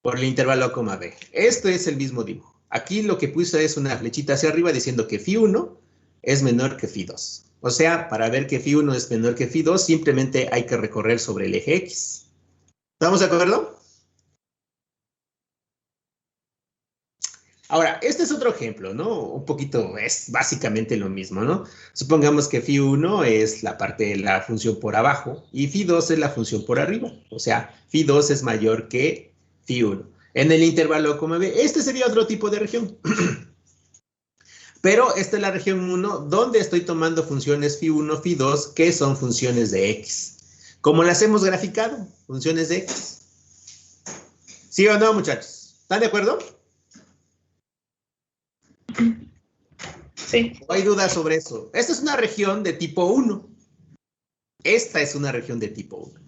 Por el intervalo A, B. Esto es el mismo dibujo. Aquí lo que puse es una flechita hacia arriba diciendo que phi1 es menor que phi2. O sea, para ver que phi1 es menor que phi2, simplemente hay que recorrer sobre el eje X. ¿Estamos de acuerdo? Ahora, este es otro ejemplo, ¿no? Un poquito, es básicamente lo mismo, ¿no? Supongamos que phi1 es la parte de la función por abajo y phi2 es la función por arriba. O sea, phi2 es mayor que phi1. En el intervalo B, este sería otro tipo de región. Pero esta es la región 1, donde estoy tomando funciones phi1, phi2, que son funciones de X. ¿Cómo las hemos graficado? Funciones de X. ¿Sí o no, muchachos? ¿Están de acuerdo? Sí. ¿O hay dudas sobre eso? Esta es una región de tipo 1. Esta es una región de tipo 1.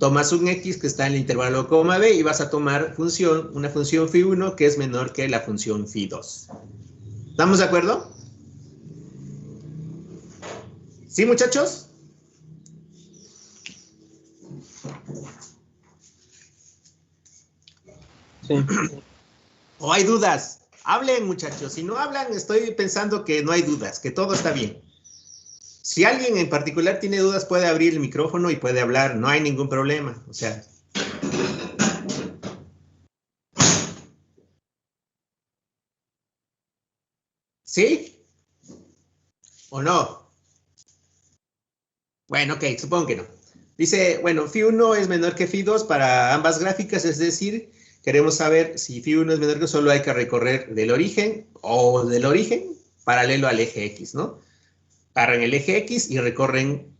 Tomas un X que está en el intervalo B y vas a tomar una función phi1 que es menor que la función phi2. ¿Estamos de acuerdo? ¿Sí, muchachos? Sí. ¿O hay dudas? Hablen, muchachos. Si no hablan, estoy pensando que no hay dudas, que todo está bien. Si alguien en particular tiene dudas, puede abrir el micrófono y puede hablar. No hay ningún problema. O sea. ¿Sí? ¿O no? Bueno, ok, supongo que no. Dice, bueno, phi1 es menor que phi2 para ambas gráficas, es decir, queremos saber si phi1 es menor que solo hay que recorrer del origen o del origen paralelo al eje X, ¿no? Agarran el eje X y recorren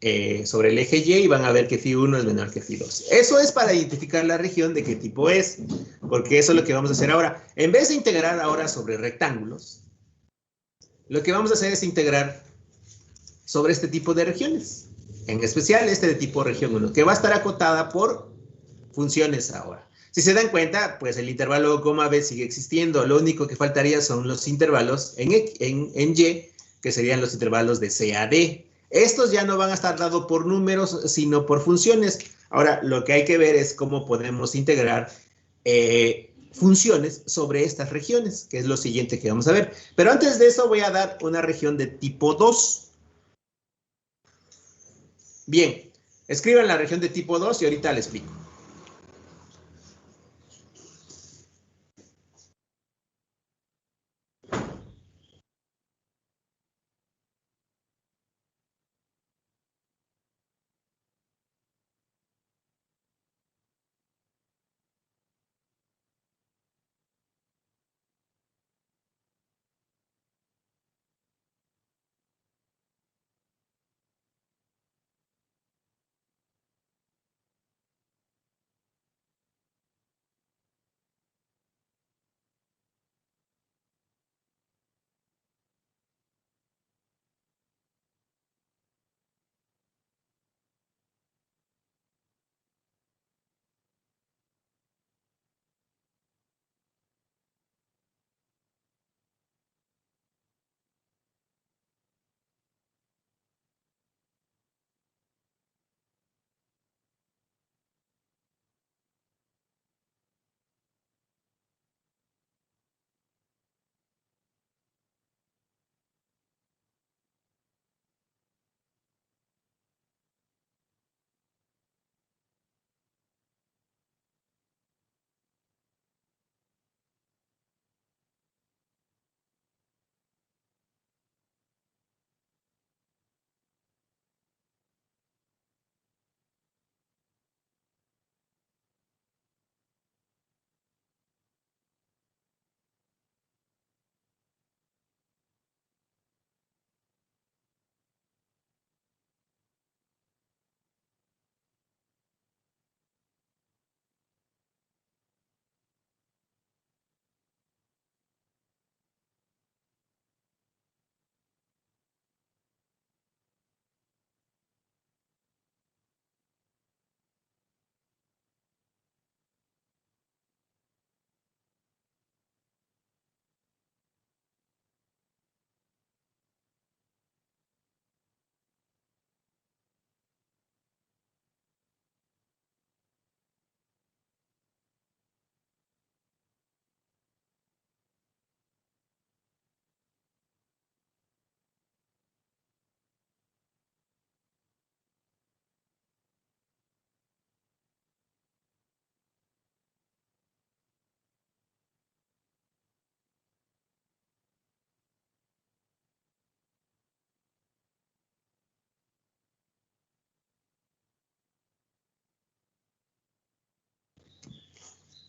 sobre el eje Y y van a ver que phi1 es menor que phi2. Eso es para identificar la región de qué tipo es, porque eso es lo que vamos a hacer ahora. En vez de integrar ahora sobre rectángulos, lo que vamos a hacer es integrar sobre este tipo de regiones. En especial este de tipo región 1, que va a estar acotada por funciones ahora. Si se dan cuenta, pues el intervalo B sigue existiendo. Lo único que faltaría son los intervalos en Y, que serían los intervalos de C a D. Estos ya no van a estar dados por números, sino por funciones. Ahora, lo que hay que ver es cómo podemos integrar funciones sobre estas regiones, que es lo siguiente que vamos a ver. Pero antes de eso voy a dar una región de tipo 2. Bien, escriban la región de tipo 2 y ahorita les explico.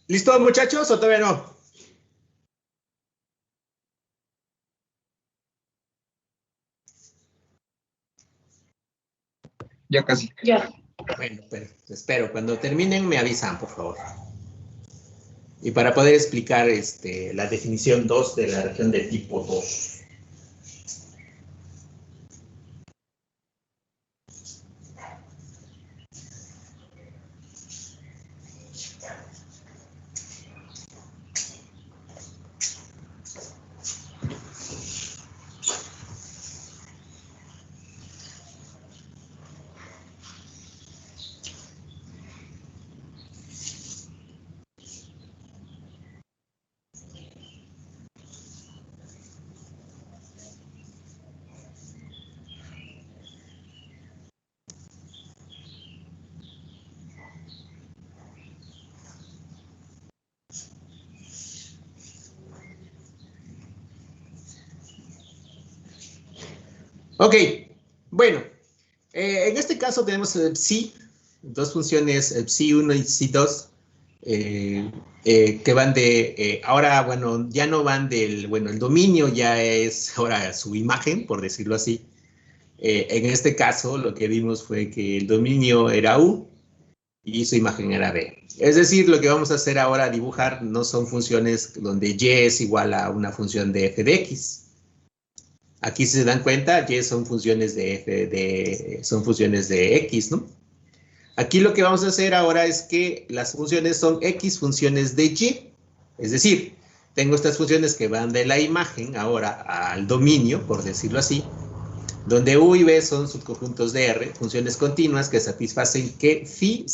¿Listo, muchachos, o todavía no? Ya casi. Ya. Bueno, pues espero. Cuando terminen me avisan, por favor. Y para poder explicar la definición 2 de la región de tipo 2. Ok, bueno, en este caso tenemos psi, dos funciones psi1 y psi2, que van ahora, bueno, ya no van el dominio ya es ahora su imagen, por decirlo así. En este caso, lo que vimos fue que el dominio era U y su imagen era B. Es decir, lo que vamos a hacer ahora, dibujar, no son funciones donde y es igual a una función de f de x. Aquí, si se dan cuenta, y son funciones son funciones de x, ¿no? Aquí lo que vamos a hacer ahora es que las funciones son x funciones de y. Es decir, tengo estas funciones que van de la imagen ahora al dominio, por decirlo así, donde u y b son subconjuntos de R, funciones continuas que satisfacen que phi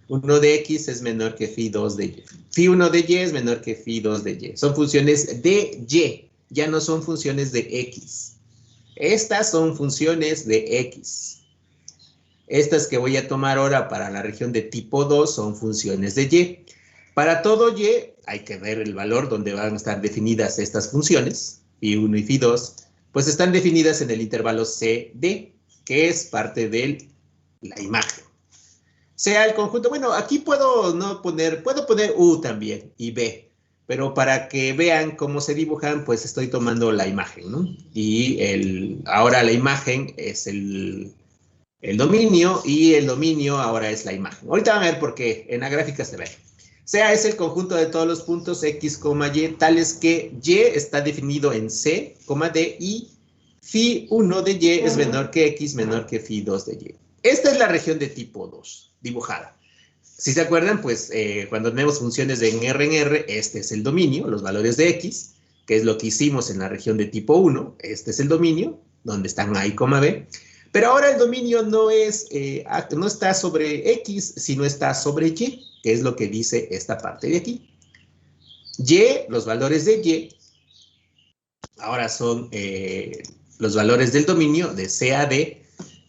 1 de x es menor que phi 2 de y. Phi 1 de y es menor que phi 2 de y. Son funciones de y, ya no son funciones de x. Estas son funciones de x. Estas que voy a tomar ahora para la región de tipo 2 son funciones de y. Para todo y hay que ver el valor donde van a estar definidas estas funciones, phi 1 y phi 2, pues están definidas en el intervalo CD, que es parte de la imagen. Sea el conjunto, bueno, aquí puedo poner U también y B, pero para que vean cómo se dibujan, pues estoy tomando la imagen, ¿no? Y ahora la imagen es el dominio y el dominio ahora es la imagen. Ahorita van a ver por qué, en la gráfica se ve. Sea es el conjunto de todos los puntos x, y, tales que y está definido en c, d y phi 1 de y es menor que x menor que phi 2 de y. Esta es la región de tipo 2, dibujada. Si se acuerdan, pues cuando tenemos funciones de en R, este es el dominio, los valores de x, que es lo que hicimos en la región de tipo 1, este es el dominio, donde están a y, b. Pero ahora el dominio no está sobre x, sino está sobre y, que es lo que dice esta parte de aquí. Y, los valores de y, ahora son los valores del dominio de C a D,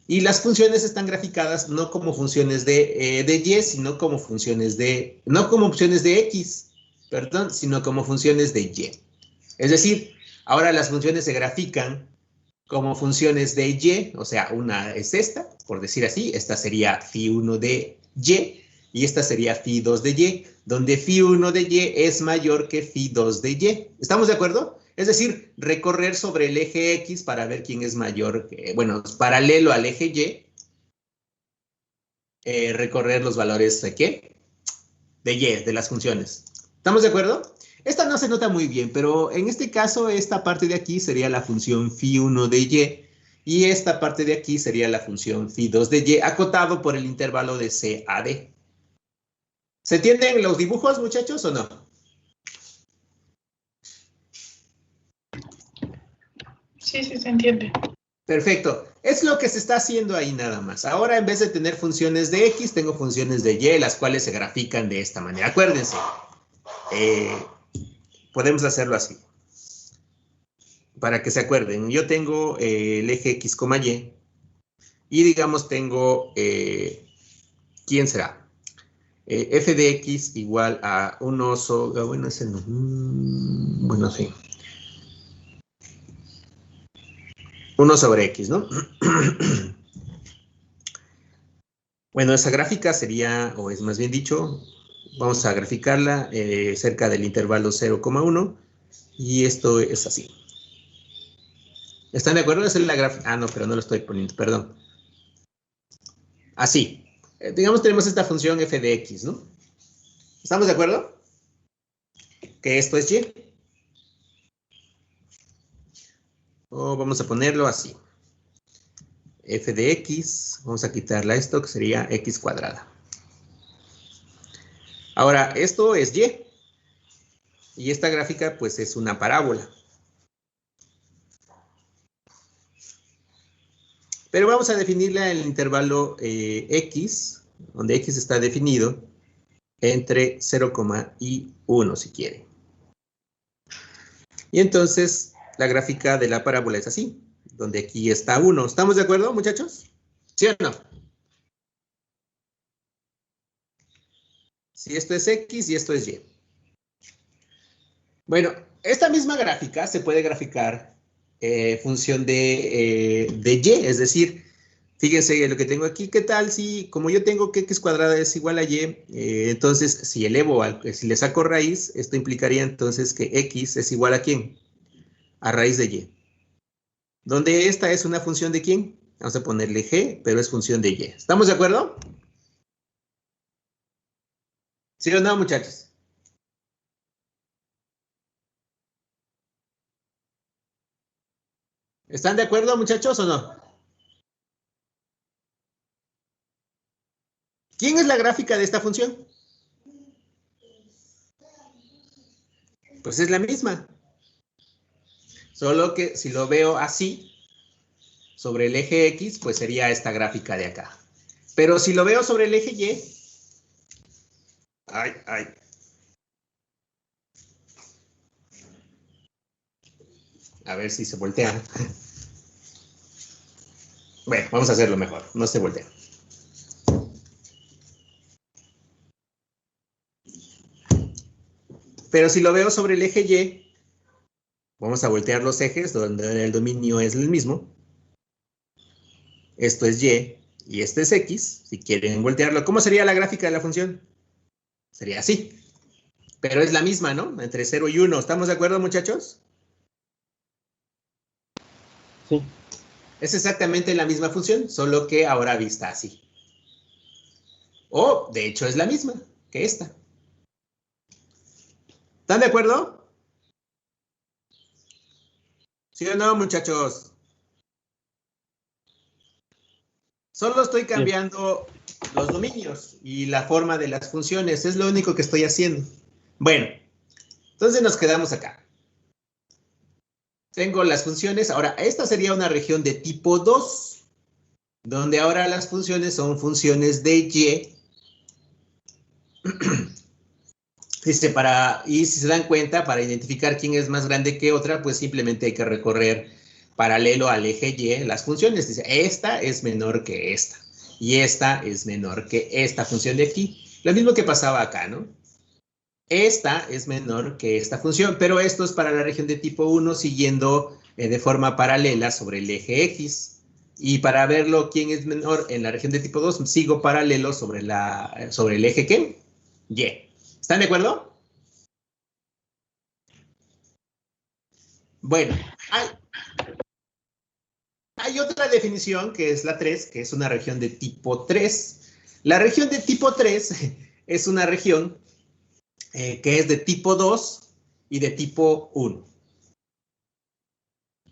y las funciones están graficadas no como funciones de y, sino como funciones no como funciones de x, perdón, sino como funciones de y. Es decir, ahora las funciones se grafican como funciones de y, o sea, una es esta, por decir así, esta sería phi 1 de y esta sería phi 2 de y, donde phi 1 de y es mayor que phi 2 de y. ¿Estamos de acuerdo? Es decir, recorrer sobre el eje X para ver quién es mayor, paralelo al eje Y, recorrer los valores de ¿qué? De Y, de las funciones. ¿Estamos de acuerdo? Esta no se nota muy bien, pero en este caso, esta parte de aquí sería la función phi 1 de y esta parte de aquí sería la función phi 2 de y, acotado por el intervalo de C a D. ¿Se entienden los dibujos, muchachos, o no? Sí, sí, se entiende. Perfecto. Es lo que se está haciendo ahí nada más. Ahora, en vez de tener funciones de X, tengo funciones de Y, las cuales se grafican de esta manera. Acuérdense, podemos hacerlo así. Para que se acuerden, yo tengo el eje X, Y digamos tengo, ¿quién será? F de X igual a 1 sobre, bueno, ese no, bueno, sí. 1 sobre X, ¿no? Bueno, esa gráfica sería, o es más bien dicho, Vamos a graficarla cerca del intervalo 0,1 y esto es así. ¿Están de acuerdo? Esa es la gráfica. Ah, no, pero no lo estoy poniendo, perdón. Así. Digamos, tenemos esta función f de x, ¿no? ¿Estamos de acuerdo? Que esto es y. O vamos a ponerlo así. F de x, vamos a quitarle esto, que sería x cuadrada. Ahora, esto es y. Y esta gráfica, pues, es una parábola. Pero vamos a definirla en el intervalo x, donde x está definido entre 0, y 1, si quiere. Y entonces, la gráfica de la parábola es así, donde aquí está 1. ¿Estamos de acuerdo, muchachos? ¿Sí o no? Si esto es x y esto es y. Bueno, esta misma gráfica se puede graficar función de y, es decir, fíjense lo que tengo aquí. ¿Qué tal si, como yo tengo que x cuadrada es igual a y, entonces si elevo, si le saco raíz, esto implicaría entonces que x es igual a ¿quién? A raíz de y. Donde esta es una función de ¿quién? Vamos a ponerle g, pero es función de y. ¿Estamos de acuerdo? ¿Sí o no, muchachos? ¿Están de acuerdo, muchachos, o no? ¿Quién es la gráfica de esta función? Pues es la misma. Solo que si lo veo así, sobre el eje X, pues sería esta gráfica de acá. Pero si lo veo sobre el eje Y, a ver si se voltea. Bueno, vamos a hacerlo mejor, no se voltea. Pero si lo veo sobre el eje Y, vamos a voltear los ejes donde el dominio es el mismo. Esto es Y y este es X. Si quieren voltearlo, ¿cómo sería la gráfica de la función? Sería así. Pero es la misma, ¿no? Entre 0 y 1. ¿Estamos de acuerdo, muchachos? Sí. Es exactamente la misma función, solo que ahora vista así. O, de hecho, es la misma que esta. ¿Están de acuerdo? ¿Sí o no, muchachos? Solo estoy cambiando los dominios y la forma de las funciones. Es lo único que estoy haciendo. Bueno, entonces nos quedamos acá. Tengo las funciones. Ahora, esta sería una región de tipo 2, donde ahora las funciones son funciones de y. Dice, y si se dan cuenta, para identificar quién es más grande que otra, pues simplemente hay que recorrer paralelo al eje Y las funciones. Dice, esta es menor que esta. Y esta es menor que esta función de aquí. Lo mismo que pasaba acá, ¿no? Esta es menor que esta función, pero esto es para la región de tipo 1 siguiendo de forma paralela sobre el eje X. Y para verlo quién es menor en la región de tipo 2, sigo paralelo sobre el eje ¿qué? Y. ¿Están de acuerdo? Bueno, hay otra definición que es la 3, que es una región de tipo 3. La región de tipo 3 es una región que es de tipo 2 y de tipo 1.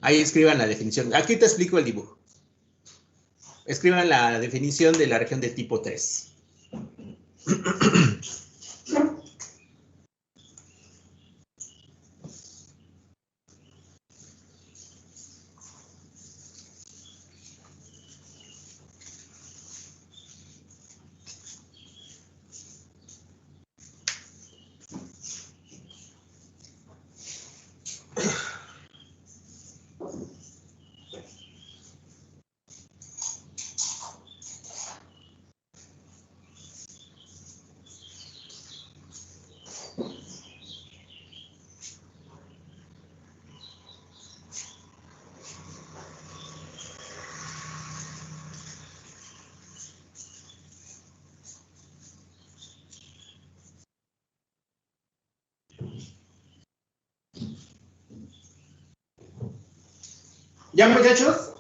Ahí escriban la definición. Aquí te explico el dibujo. Escriban la definición de la región de tipo 3. ¿Ya, muchachos?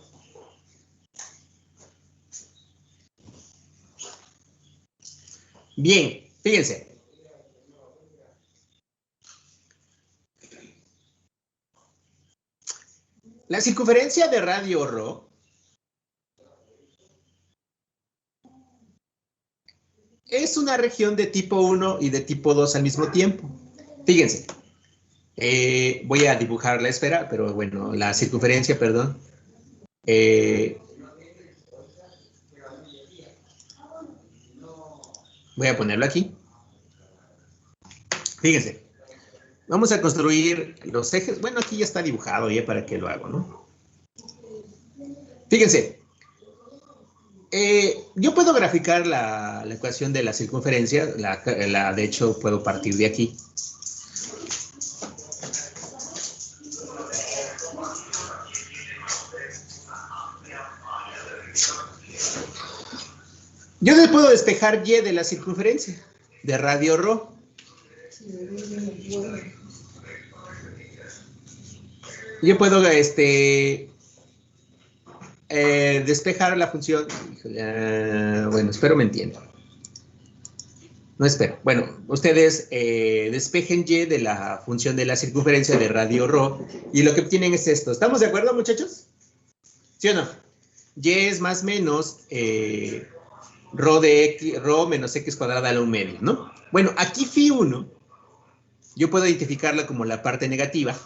Bien, fíjense. La circunferencia de radio ρ es una región de tipo 1 y de tipo 2 al mismo tiempo. Fíjense. Voy a dibujar la esfera, pero bueno, la circunferencia, perdón. Voy a ponerlo aquí. Fíjense. Vamos a construir los ejes. Bueno, aquí ya está dibujado ya para que lo hago, ¿no? Fíjense. Yo puedo graficar la ecuación de la circunferencia. De hecho, puedo partir de aquí. Yo le puedo despejar y de la circunferencia de radio ρ. Yo puedo despejar la función. Bueno, espero me entiendan. No espero. Bueno, ustedes despejen y de la función de la circunferencia de radio ρ y lo que obtienen es esto. ¿Estamos de acuerdo, muchachos? ¿Sí o no? Y es más o menos ρ menos x cuadrada a la 1/2, ¿no? Bueno, aquí φ1 yo puedo identificarla como la parte negativa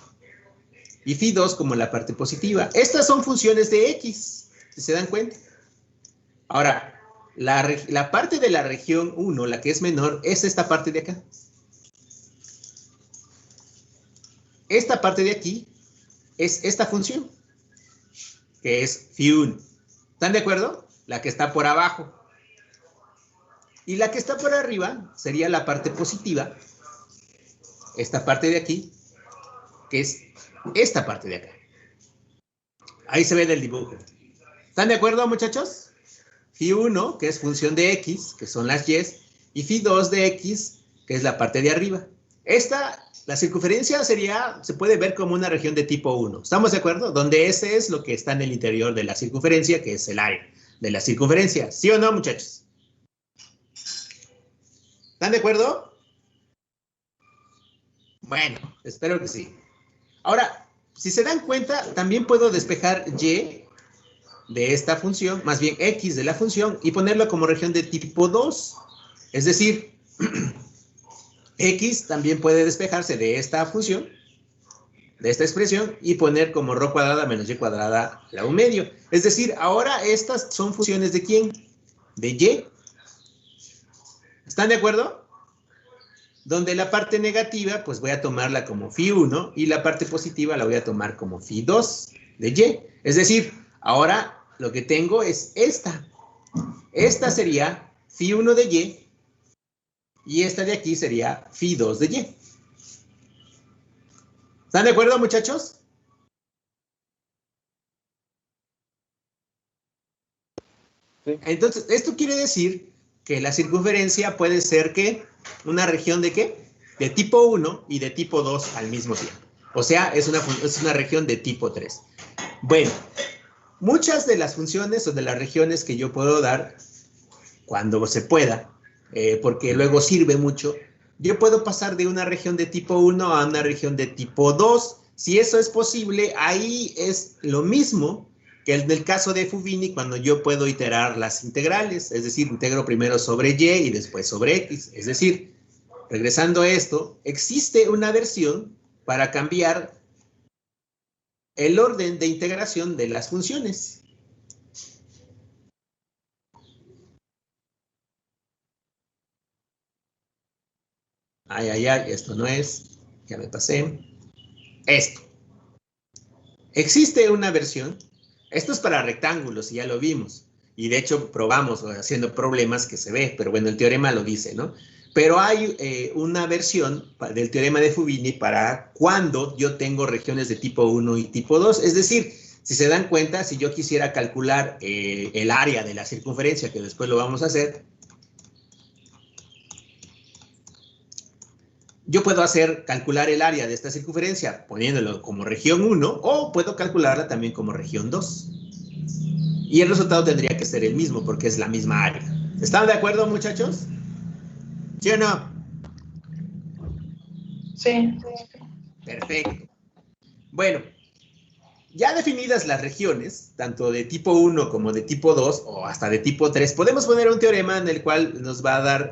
y φ2 como la parte positiva. Estas son funciones de x, si se dan cuenta. Ahora, la parte de la región 1, la que es menor, es esta parte de acá. Esta parte de aquí es esta función, que es φ1. ¿Están de acuerdo? La que está por abajo. Y la que está por arriba sería la parte positiva, esta parte de aquí, que es esta parte de acá. Ahí se ve del dibujo. ¿Están de acuerdo, muchachos? φ1, que es función de x, que son las y φ2 de x, que es la parte de arriba. La circunferencia se puede ver como una región de tipo 1. ¿Estamos de acuerdo? Donde ese es lo que está en el interior de la circunferencia, que es el área de la circunferencia. ¿Sí o no, muchachos? ¿Están de acuerdo? Bueno, espero que sí. Ahora, si se dan cuenta, también puedo despejar y de esta función, más bien x de la función, y ponerlo como región de tipo 2. Es decir, x también puede despejarse de esta función, de esta expresión, y poner como ρ cuadrada menos y cuadrada a la 1/2. Es decir, ahora estas son funciones ¿de quién? De y. ¿Están de acuerdo? Donde la parte negativa, pues voy a tomarla como φ1 y la parte positiva la voy a tomar como φ2 de y. Es decir, ahora lo que tengo es esta. Esta sería φ1 de y esta de aquí sería φ2 de y. ¿Están de acuerdo, muchachos? Sí. Entonces, esto quiere decir que la circunferencia puede ser que una región de ¿qué? De tipo 1 y de tipo 2 al mismo tiempo. O sea, es una región de tipo 3. Bueno, muchas de las funciones o de las regiones que yo puedo dar, cuando se pueda, porque luego sirve mucho, yo puedo pasar de una región de tipo 1 a una región de tipo 2. Si eso es posible, ahí es lo mismo que en el caso de Fubini, cuando yo puedo iterar las integrales, es decir, integro primero sobre y después sobre x. Es decir, regresando a esto, existe una versión para cambiar el orden de integración de las funciones. Ay, ay, ay, esto no es, ya me pasé. Esto. Existe una versión. Esto es para rectángulos y ya lo vimos. Y de hecho probamos haciendo problemas que se ve, pero bueno, el teorema lo dice, ¿no? Pero hay una versión del teorema de Fubini para cuando yo tengo regiones de tipo 1 y tipo 2. Es decir, si se dan cuenta, si yo quisiera calcular el área de la circunferencia, que después lo vamos a hacer, yo puedo calcular el área de esta circunferencia poniéndolo como región 1 o puedo calcularla también como región 2. Y el resultado tendría que ser el mismo porque es la misma área. ¿Están de acuerdo, muchachos? ¿Sí o no? Sí. Perfecto. Bueno, ya definidas las regiones, tanto de tipo 1 como de tipo 2 o hasta de tipo 3, podemos poner un teorema en el cual nos va a dar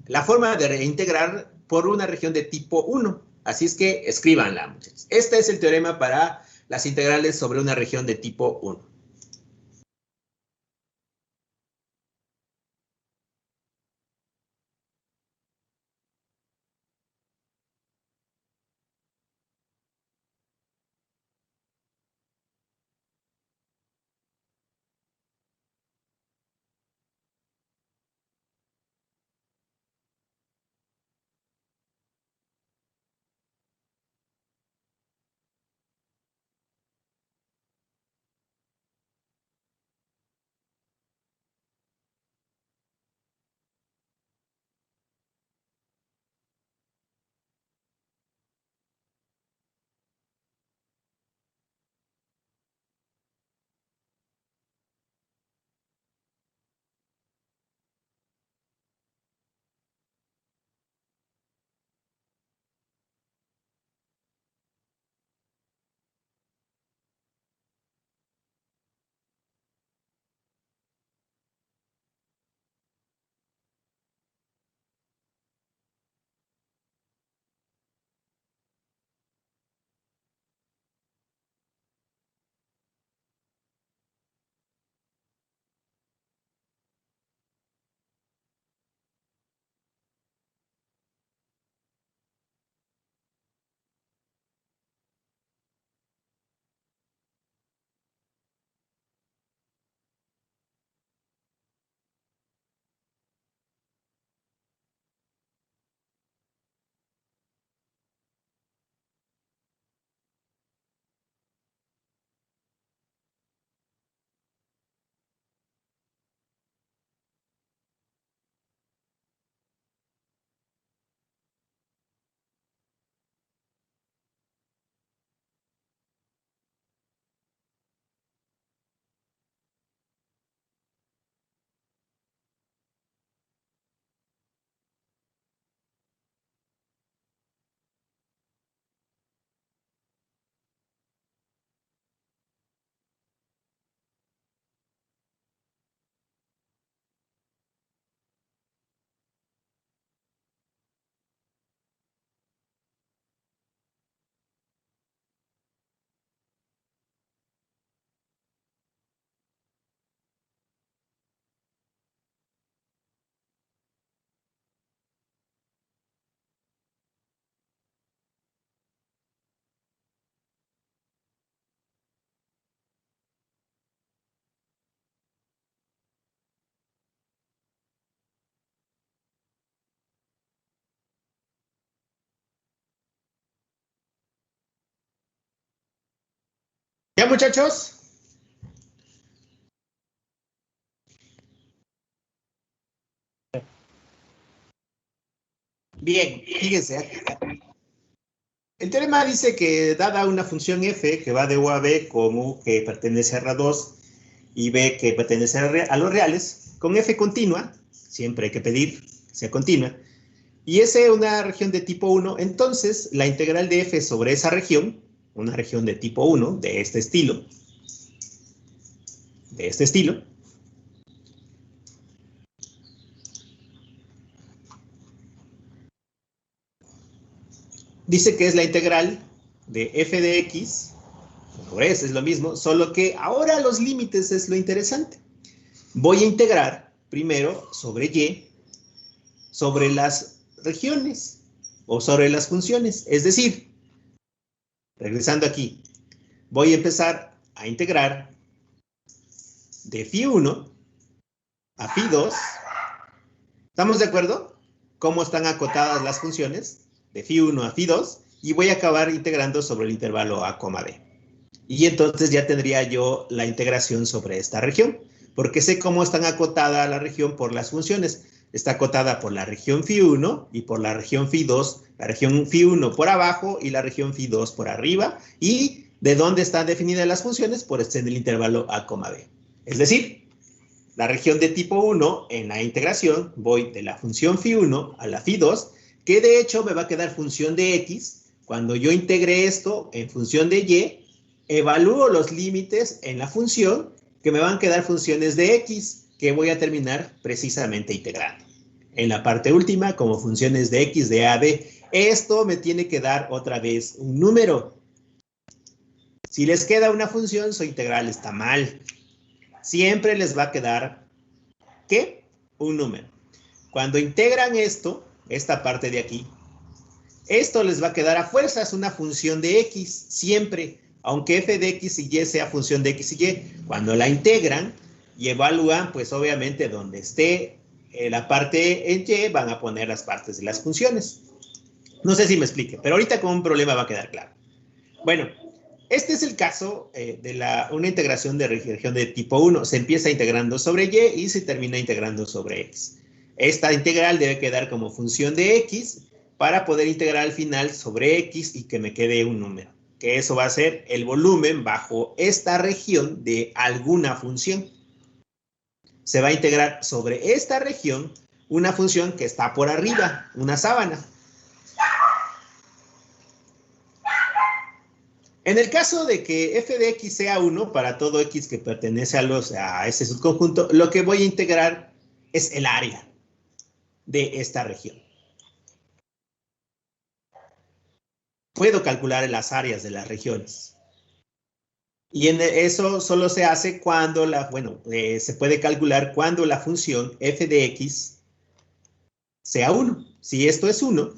la forma de reintegrar por una región de tipo 1. Así es que escríbanla, muchachos. Este es el teorema para las integrales sobre una región de tipo 1. ¿Ya, muchachos? Bien, fíjense. El teorema dice que dada una función f que va de u a b con u que pertenece a R2 y b que pertenece a los reales, con f continua, siempre hay que pedir que sea continua, y S una región de tipo 1, entonces la integral de f sobre esa región, una región de tipo 1, de este estilo, dice que es la integral de f de x sobre S, es lo mismo, solo que ahora los límites es lo interesante. Voy a integrar primero sobre y, sobre las regiones o sobre las funciones. Es decir, regresando aquí, voy a empezar a integrar de φ1 a φ2. ¿Estamos de acuerdo? ¿Cómo están acotadas las funciones? De φ1 a φ2. Y voy a acabar integrando sobre el intervalo a, b. Y entonces ya tendría yo la integración sobre esta región, porque sé cómo están acotada la región por las funciones. está acotada por la región φ1 y por la región φ2, la región φ1 por abajo y la región φ2 por arriba. ¿Y de dónde están definidas las funciones? Por este en el intervalo a, b. Es decir, la región de tipo 1 en la integración voy de la función φ1 a la φ2, que de hecho me va a quedar función de x. Cuando yo integre esto en función de y, evalúo los límites en la función que me van a quedar funciones de x que voy a terminar precisamente integrando. En la parte última, como funciones de x de a, b, esto me tiene que dar otra vez un número. Si les queda una función, su integral está mal. Siempre les va a quedar, ¿qué? Un número. Cuando integran esto, esta parte de aquí, esto les va a quedar a fuerzas una función de x, siempre, aunque f de x y y sea función de x y y. Cuando la integran y evalúan, pues obviamente donde esté la parte en y, van a poner las partes de las funciones. No sé si me explique, pero ahorita con un problema va a quedar claro. Bueno, este es el caso de una integración de región de tipo 1. Se empieza integrando sobre y y se termina integrando sobre x. Esta integral debe quedar como función de x para poder integrar al final sobre x y que me quede un número. Que eso va a ser el volumen bajo esta región de alguna función. Se va a integrar sobre esta región una función que está por arriba, una sábana. En el caso de que f de x sea 1 para todo x que pertenece a ese subconjunto, lo que voy a integrar es el área de esta región. Puedo calcular las áreas de las regiones. Y eso solo se hace cuando se puede calcular cuando la función f de x sea 1. Si esto es 1,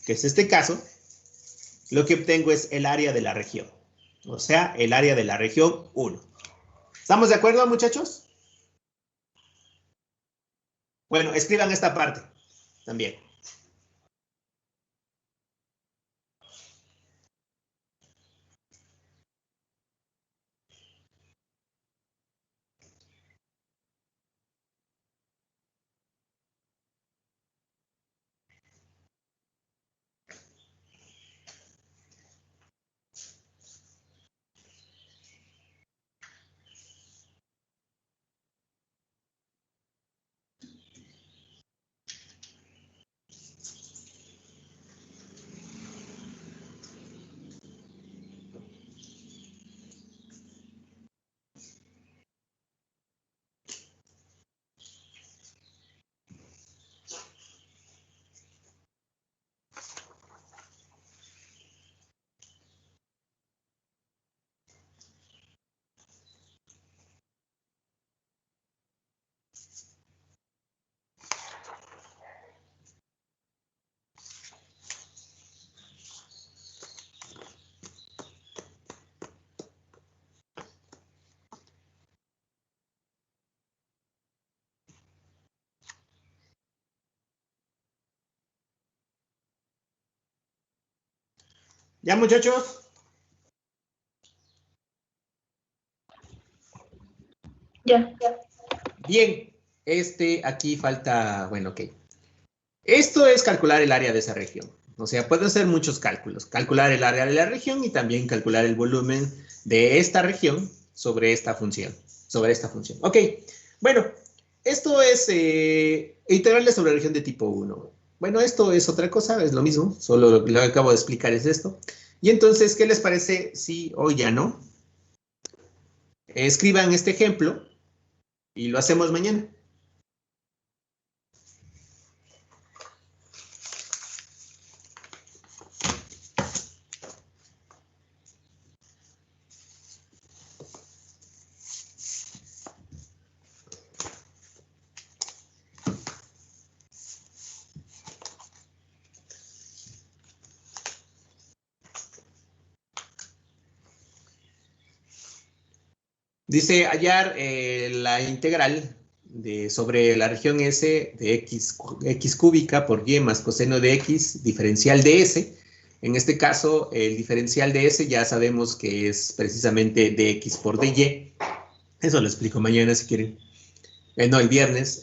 que es este caso, lo que obtengo es el área de la región. O sea, el área de la región 1. ¿Estamos de acuerdo, muchachos? Bueno, escriban esta parte también. ¿Ya, muchachos? Ya. Bien, aquí falta, bueno, ok. Esto es calcular el área de esa región. O sea, pueden ser muchos cálculos. Calcular el área de la región y también calcular el volumen de esta región sobre esta función. Ok, bueno, esto es integrales sobre región de tipo 1. Bueno, esto es otra cosa, es lo mismo, solo lo que acabo de explicar es esto. Y entonces, ¿qué les parece si hoy ya no? Escriban este ejemplo y lo hacemos mañana. Dice hallar la integral sobre la región S de x cúbica por y más coseno de x diferencial de S. En este caso, el diferencial de S ya sabemos que es precisamente dx por dy. Eso lo explico mañana si quieren. no, el viernes,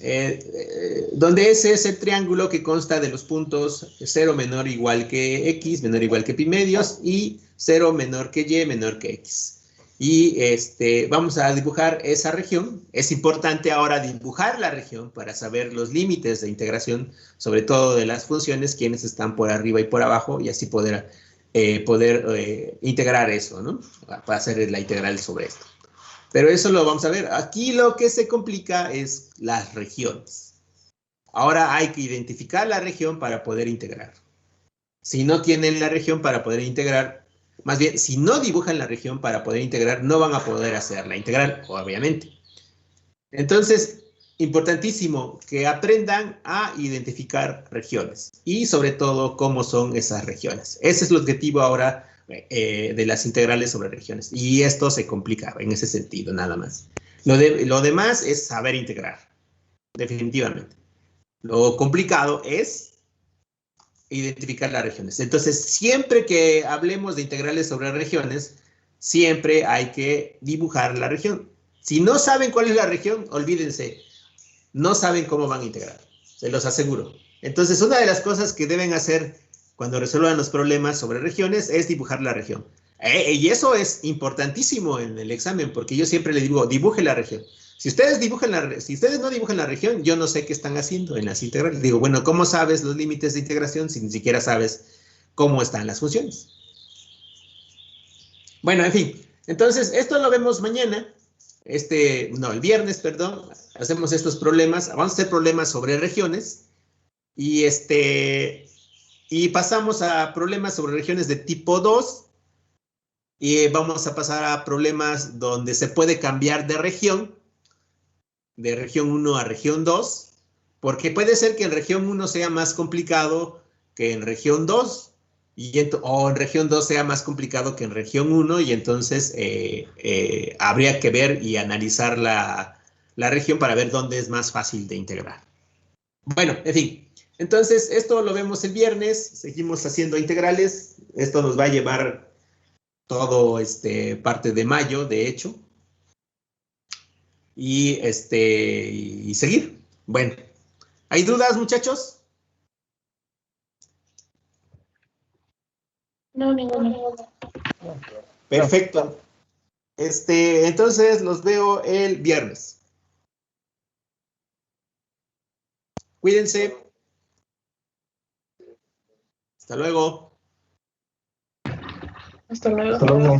donde ese es el triángulo que consta de los puntos 0 menor o igual que x, menor o igual que pi medios, y 0 menor que y, menor que x. Y vamos a dibujar esa región. Es importante ahora dibujar la región para saber los límites de integración, sobre todo de las funciones, quiénes están por arriba y por abajo, y así poder integrar eso, ¿no? Para hacer la integral sobre esto. Pero eso lo vamos a ver. Aquí lo que se complica es las regiones. Ahora hay que identificar la región para poder integrar. Si no tienen la región para poder integrar, más bien, si no dibujan la región para poder integrar, no van a poder hacer la integral, obviamente. Entonces, importantísimo que aprendan a identificar regiones y sobre todo cómo son esas regiones. Ese es el objetivo ahora de las integrales sobre regiones. Y esto se complica en ese sentido, nada más. Lo demás es saber integrar, definitivamente. Lo complicado es identificar las regiones. Entonces, siempre que hablemos de integrales sobre regiones, siempre hay que dibujar la región. Si no saben cuál es la región, olvídense. No saben cómo van a integrar. Se los aseguro. Entonces, una de las cosas que deben hacer cuando resuelvan los problemas sobre regiones es dibujar la región. Y eso es importantísimo en el examen, porque yo siempre les digo, dibuje la región. Si ustedes no dibujan la región, yo no sé qué están haciendo en las integrales. Digo, bueno, ¿cómo sabes los límites de integración si ni siquiera sabes cómo están las funciones? Bueno, en fin. Entonces, esto lo vemos mañana. El viernes, perdón. Hacemos estos problemas. Vamos a hacer problemas sobre regiones. Y pasamos a problemas sobre regiones de tipo 2. Y vamos a pasar a problemas donde se puede cambiar de región 1 a región 2, porque puede ser que en región 1 sea más complicado que en región 2, o en región 2 sea más complicado que en región 1, y entonces habría que ver y analizar la región para ver dónde es más fácil de integrar. Bueno, en fin, entonces esto lo vemos el viernes, seguimos haciendo integrales, esto nos va a llevar todo parte de mayo, de hecho. Y seguir. Bueno, ¿hay dudas, muchachos? No, ninguna. Perfecto. Entonces los veo el viernes. Cuídense. Hasta luego. Hasta luego. Hasta luego.